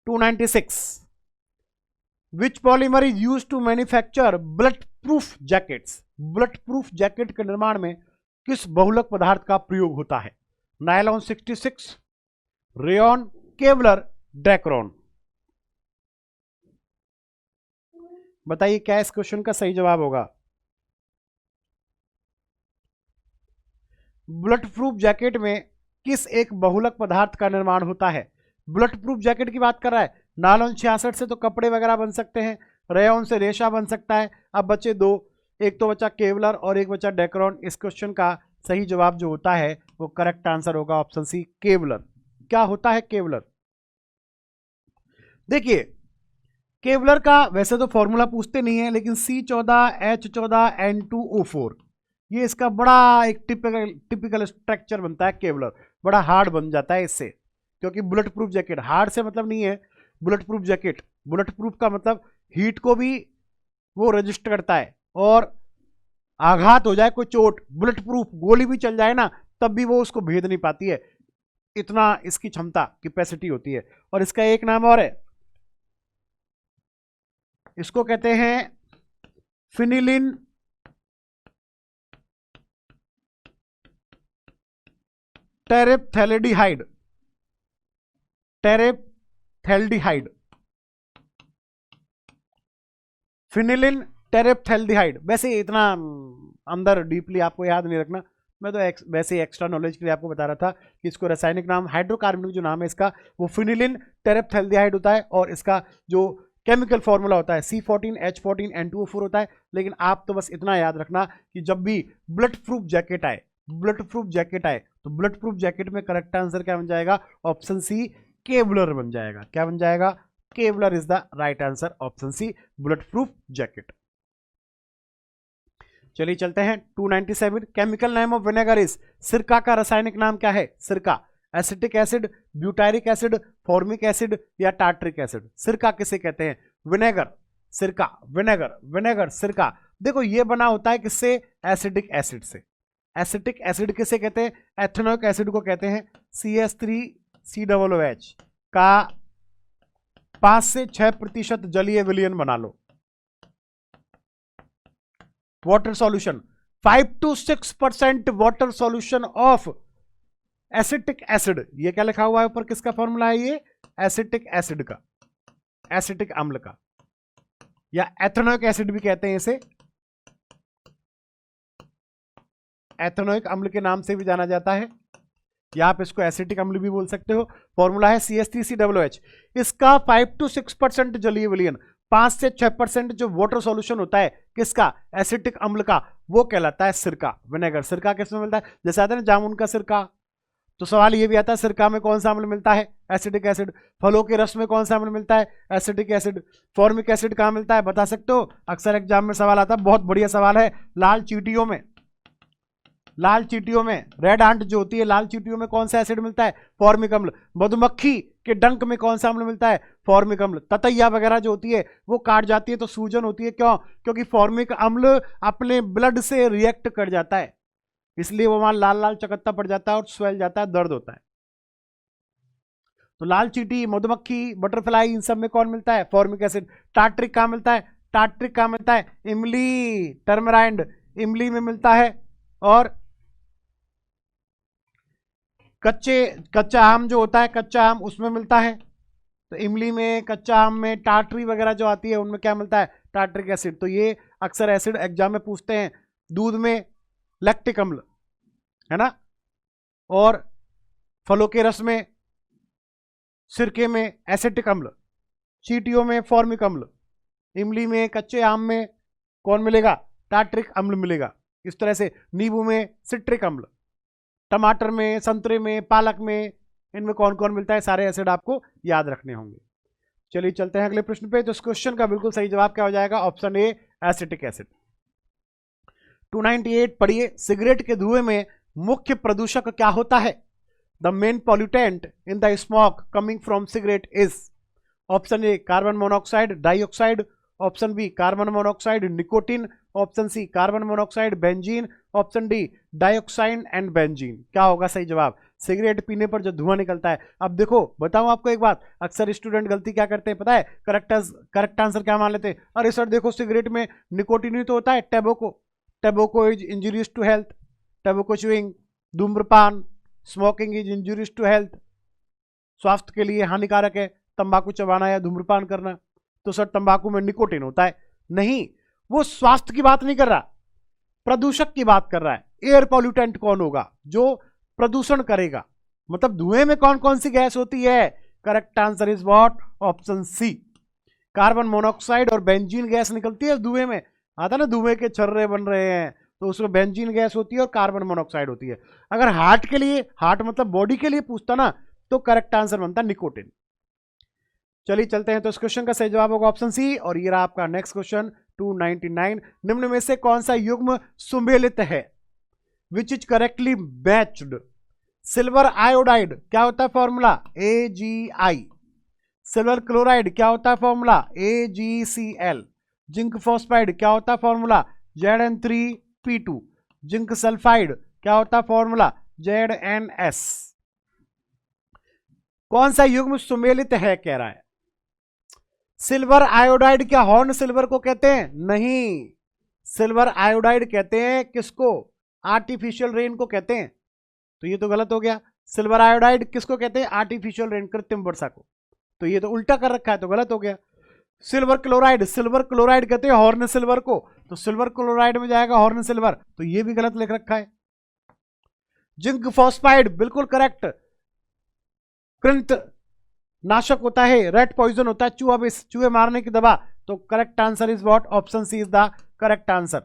296 which polymer is use to manufacture bullet proof jackets? Bullet proof jacket के निर्माण में किस बहुलक पदार्थ का प्रयोग होता है? Nylon 66, rayon, Kevlar, Dacron. बताइए क्या इस क्वेश्चन का सही जवाब होगा? बुलेट प्रूफ जैकेट में किस एक बहुलक पदार्थ का निर्माण होता है? बुलेट प्रूफ जैकेट की बात कर रहा है। नायलॉन 66 से तो कपड़े वगैरह बन सकते हैं, रेयॉन से रेशा बन सकता है। अब बचे दो, एक तो बचा केवलर और एक बचा डेक्रॉन। इस क्वेश्चन का सही जवाब जो होता है वो करेक्ट आंसर होगा ऑप्शन सी, केवलर। क्या होता है केवलर? देखिए केवलर का वैसे तो फॉर्मूला पूछते नहीं है, लेकिन C14H14N2O4 ये इसका बड़ा एक टिपिकल स्ट्रक्चर बनता है। केवलर बड़ा हार्ड बन जाता है इससे, क्योंकि बुलेट प्रूफ जैकेट, हार्ड से मतलब नहीं है bullet proof jacket. Bullet proof का मतलब हीट को भी वो रजिस्टर करता है, और आघात हो जाए, कोई चोट, बुलेट प्रूफ गोली भी चल जाए ना, तब भी वो उसको भेद नहीं पाती है। इतना इसकी क्षमता, कैपेसिटी होती है। और इसका एक नाम और है, इसको कहते हैं फिनिलिन टेरेप्थैलेडिहाइड। टेरेप्थैल्डिहाइड, फिनिलिन टेरेप्थैल्डिहाइड। वैसे इतना अंदर डीपली आपको याद नहीं रखना, मैं तो वैसे ही एक्स्ट्रा नॉलेज के लिए आपको बता रहा था कि इसको रासायनिक नाम, हाइड्रोकार्बनिक जो नाम है इसका, वो फिनिलिन टेरेप्थैल्डिहाइड होता है। और इसका जो केमिकल फॉर्मूला होता है C14H14N2O4 होता है। लेकिन आप तो बस इतना याद रखना कि जब भी बुलेट प्रूफ जैकेट आए, बुलेट प्रूफ जैकेट आए, तो बुलेट प्रूफ जैकेट में करेक्ट आंसर क्या बन जाएगा? ऑप्शन सी, केवलर बन जाएगा। क्या बन जाएगा? Kevlar is the right answer, option C, bullet proof jacket. चलिए चलते हैं 297। Chemical name of vinegar is? सिरका का रासायनिक नाम क्या है? सिरका, acetic acid, butyric acid, formic acid या टार्ट्रिक एसिड? सिरका किसे कहते हैं? विनेगर, सिरका, विनेगर, विनेगर, सिरका। देखो ये बना होता है किससे? एसिडिक एसिड से। एसिटिक एसिड किसे कहते हैं? एथेनोइक एसिड को कहते हैं। CH3COOH का 5 से 6% जलीय विलयन बना लो। Water solution, 5 to 6% water solution of acetic acid. ये क्या लिखा हुआ है ऊपर? किसका फॉर्मूला है ये? एसिटिक एसिड का, एसिटिक अम्ल का, या एथेनोइक एसिड भी कहते हैं इसे। एथेनोइक अम्ल के नाम से भी जाना जाता है, या आप इसको एसिटिक अम्ल भी बोल सकते हो। फॉर्मूला है CH3COOH। इसका 5 to 6% जलीय विलयन, 5 से 6% जो वाटर सॉल्यूशन होता है किसका? एसिटिक अम्ल का, वो कहलाता है सिरका, विनेगर। सिरका किसमें मिलता है? जैसे आता है ना जामुन का सिरका, तो सवाल ये भी आता है सिरका में कौन सा अम्ल मिलता है? Acetic acid. फलों के रस में कौन सा अम्ल मिलता है? Acetic acid. फॉर्मिक एसिड कहाँ मिलता है? बता सकते हो? अक्सर एग्जाम में सवाल आता है, बहुत बढ़िया सवाल है। लाल चींटियों में, लाल चींटियों में, रेड आंट जो होती है, लाल चींटियों में कौन सा एसिड मिलता है? फॉर्मिक अम्ल। मधुमक्खी के डंक में कौन सा अम्ल मिलता है? फॉर्मिक अम्ल। ततैया वगैरह जो होती है वो काट जाती है तो सूजन होती है, क्यों? क्योंकि फॉर्मिक अम्ल अपने ब्लड से रिएक्ट कर जाता है, इसलिए वो वहां लाल लाल चकत्ता पड़ जाता है और स्वेल जाता है, दर्द होता है। तो लाल चींटी, मधुमक्खी, बटरफ्लाई, इन सब में कौन मिलता है? Formic acid. टार्ट्रिक कहाँ मिलता है? टार्ट्रिक कहाँ मिलता है? इमली, टर्मराइंड, इमली में मिलता है। और कच्चा आम जो होता है, कच्चा आम, उसमें मिलता है। तो इमली में, कच्चा आम में, टार्टरी वगैरह जो आती है उनमें क्या मिलता है? Tartaric acid. तो ये अक्सर एसिड एग्जाम में पूछते हैं। दूध में लैक्टिक अम्ल, है ना, और फलों के रस में, सिरके में एसिटिक अम्ल, चींटियों में फॉर्मिक अम्ल, इमली में, कच्चे आम में कौन मिलेगा? टार्ट्रिक अम्ल मिलेगा। इस तरह से नींबू में सिट्रिक अम्ल, टमाटर में, संतरे में, पालक में, इनमें कौन कौन मिलता है? सारे एसिड आपको याद रखने होंगे। चलिए चलते हैं अगले प्रश्न पे। तो इस क्वेश्चन का बिल्कुल सही जवाब क्या हो जाएगा? Option A, acetic acid. 298 पढ़िए, सिगरेट के धुएं में मुख्य प्रदूषक क्या होता है? The main pollutant in the smoke coming from cigarette is. Option A carbon monoxide dioxide, option B carbon monoxide nicotine, option C carbon monoxide benzene, option D dioxin and benzene. क्या होगा सही जवाब? सिगरेट पीने पर जो धुआं निकलता है। अब देखो बताऊं आपको एक बात, अक्सर स्टूडेंट गलती क्या करते हैं पता है? करेक्ट आंसर क्या मान लेते हैं? अरे सर देखो सिगरेट में निकोटिन ही तो होता है, टेबोको इज इंजurious टू हेल्थ, टेबोको च्यूइंग, धूम्रपान, स्मोकिंग इज इंजurious टू हेल्थ, स्वास्थ्य के लिए हानिकारक है तंबाकू चबाना या धूम्रपान करना, तो सर तंबाकू में निकोटिन होता है। नहीं, वो स्वास्थ्य की बात नहीं कर रहा, प्रदूषक की बात कर रहा है। एयर पॉल्यूटेंट कौन होगा? जो प्रदूषण करेगा, मतलब धुएं में कौन कौन सी गैस होती है? Correct answer is what? Option C, carbon monoxide और बेंजीन गैस निकलती है धुएं में। आता ना धुएं के छर्रे बन रहे हैं, तो उसमें बेंजीन गैस होती है और कार्बन मोनोऑक्साइड होती है। अगर हार्ट के लिए, हार्ट मतलब बॉडी के लिए पूछता ना, तो करेक्ट आंसर बनता निकोटिन। चलिए चलते हैं। तो इस क्वेश्चन का सही जवाब होगा ऑप्शन सी। और ये रहा आपका नेक्स्ट क्वेश्चन 299। निम्न में से कौन सा युग्म सुमेलित है? Which is correctly matched? Silver iodide क्या होता है फॉर्मूला? AgI। सिल्वर क्लोराइड क्या होता है फॉर्मूला? AgCl। जिंक फॉस्फाइड क्या होता है फॉर्मूला? Zn3P2। जिंक सल्फाइड क्या होता है फॉर्मूला? ZnS। कौन सा युग्म सुमेलित है कह रहा है? Silver iodide. क्या हॉर्न सिल्वर को कहते हैं? नहीं, सिल्वर आयोडाइड कहते हैं किसको? आर्टिफिशियल रेन को कहते हैं। तो ये तो गलत हो गया। सिल्वर आयोडाइड किसको कहते हैं? आर्टिफिशियल रेन, कृत्रिम वर्षा को। तो ये तो उल्टा कर रखा है, तो गलत हो गया। सिल्वर क्लोराइड कहते हैं हॉर्न सिल्वर को, तो सिल्वर क्लोराइड में जाएगा हॉर्न सिल्वर, तो ये भी गलत लिख रखा है। जिंक फॉस्फाइड बिल्कुल करेक्ट, कृंत नाशक होता है, रेड पॉइजन होता है, चूहे मारने की दवा। तो correct answer is what? Option C is the correct answer.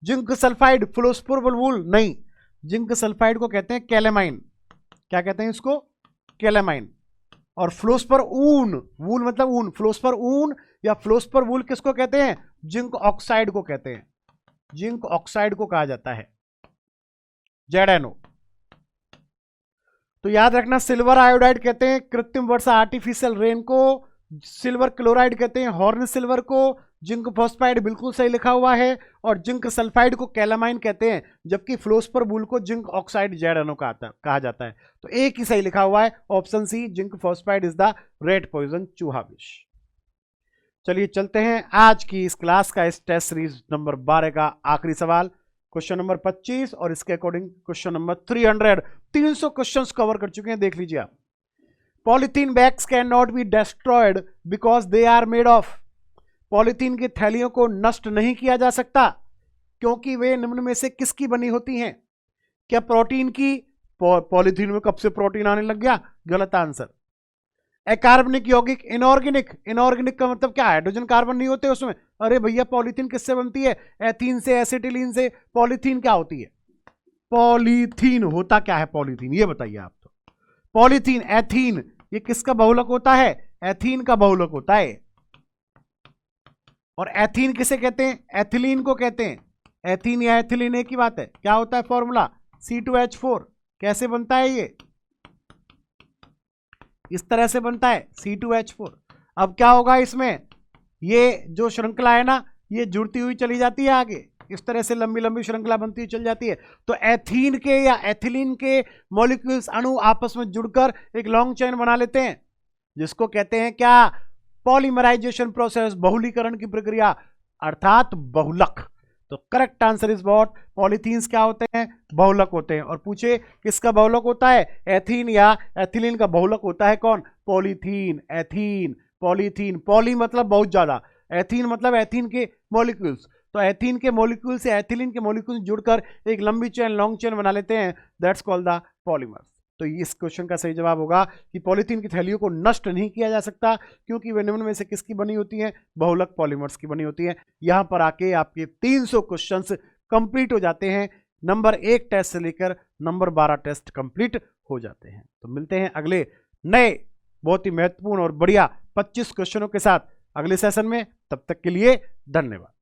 Zinc sulphide fluorspar wool नहीं, जिंक सल्फाइड को कहते हैं कैलेमाइन। क्या कहते हैं इसको? कैलेमाइन। और फ्लोस्पर ऊन, वूल मतलब ऊन, फ्लोस्पर ऊन या फ्लोस्पर वूल किसको कहते हैं? जिंक ऑक्साइड को कहते हैं, जिंक ऑक्साइड को कहा जाता है, ZnO। तो याद रखना, सिल्वर आयोडाइड कहते हैं कृत्रिम वर्षा, आर्टिफिशियल रेन को, सिल्वर क्लोराइड कहते हैं हॉर्न सिल्वर को, जिंक फॉस्फाइड बिल्कुल सही लिखा हुआ है, और जिंक सल्फाइड को कैलामाइन कहते हैं, जबकि फ्लोस्पर वूल को जिंक ऑक्साइड ZnO कहा जाता है। तो एक ही सही लिखा हुआ है, option C, zinc phosphide is the rat poison, चूहा विष। चलिए चलते हैं आज की इस क्लास का, इस टेस्ट सीरीज नंबर 12 का आखिरी सवाल, क्वेश्चन नंबर 25 और इसके according question number 300। 300 questions cover कर चुके हैं, देख लीजिए आप। Polythene bags can not be destroyed because they are made of. Polythene की थैलियों को नष्ट नहीं किया जा सकता क्योंकि वे निम्न में से किसकी बनी होती हैं? क्या प्रोटीन की? पॉलीथीन में कब से प्रोटीन आने लग गया? गलत आंसर। अकार्बनिक, यौगिक, इनऑर्गेनिक। इनऑर्गेनिक का मतलब क्या? हाइड्रोजन कार्बन नहीं होते उसमें। अरे भैया पॉलीथीन किससे बनती है? एथीन से, एसिटिलीन से। पॉलीथीन क्या होती है? पॉलीथीन होता क्या है पॉलीथीन, ये बताइए आप। तो पॉलीथीन, एथीन, ये किसका बहुलक होता है? एथीन का बहुलक होता है। और एथीन किसे कहते हैं? एथिलीन को कहते हैं। एथीन या एथिलीन एक ही बात है। क्या होता है फॉर्मूला? C2H4। कैसे बनता है ये? इस तरह से बनता है, C2H4। अब क्या होगा इसमें? ये जो श्रृंखला है ना, ये जुड़ती हुई चली जाती है आगे, इस तरह से लंबी लंबी श्रृंखला बनती हुई चल जाती है। तो एथीन के या एथिलीन के मॉलिक्यूल्स, अणु आपस में जुड़कर एक लॉन्ग चेन बना लेते हैं, जिसको कहते हैं क्या? पॉलीमराइजेशन प्रोसेस, बहुलीकरण की प्रक्रिया, अर्थात बहुलक। तो correct answer is what? Polythenes क्या होते हैं? बहुलक होते हैं। और पूछे किसका बहुलक होता है? एथीन या एथिलीन का बहुलक होता है कौन? पॉलीथीन। एथीन, पॉलीथीन, पॉली मतलब बहुत ज्यादा, एथीन मतलब एथीन के मॉलिक्यूल्स। तो एथीन के मॉलिक्यूल से एथिलीन के मॉलिक्यूल जुड़कर एक लंबी चेन, लॉन्ग चेन बना लेते हैं, दैट्स कॉल्ड द पॉलीमर्स। तो इस क्वेश्चन का सही जवाब होगा कि पॉलीथीन की थैलियों को नष्ट नहीं किया जा सकता क्योंकि वे निम्न में से किसकी बनी होती हैं? बहुलक पॉलीमर्स की बनी होती हैं। यहां पर आके आपके 300 क्वेश्चंस कंप्लीट हो जाते हैं। नंबर 1 टेस्ट से लेकर नंबर 12 टेस्ट कंप्लीट हो जाते हैं। तो मिलते हैं अगले नए बहुत ही महत्वपूर्ण और बढ़िया 25 क्वेश्चनों के साथ अगले सेशन में। तब तक के लिए धन्यवाद।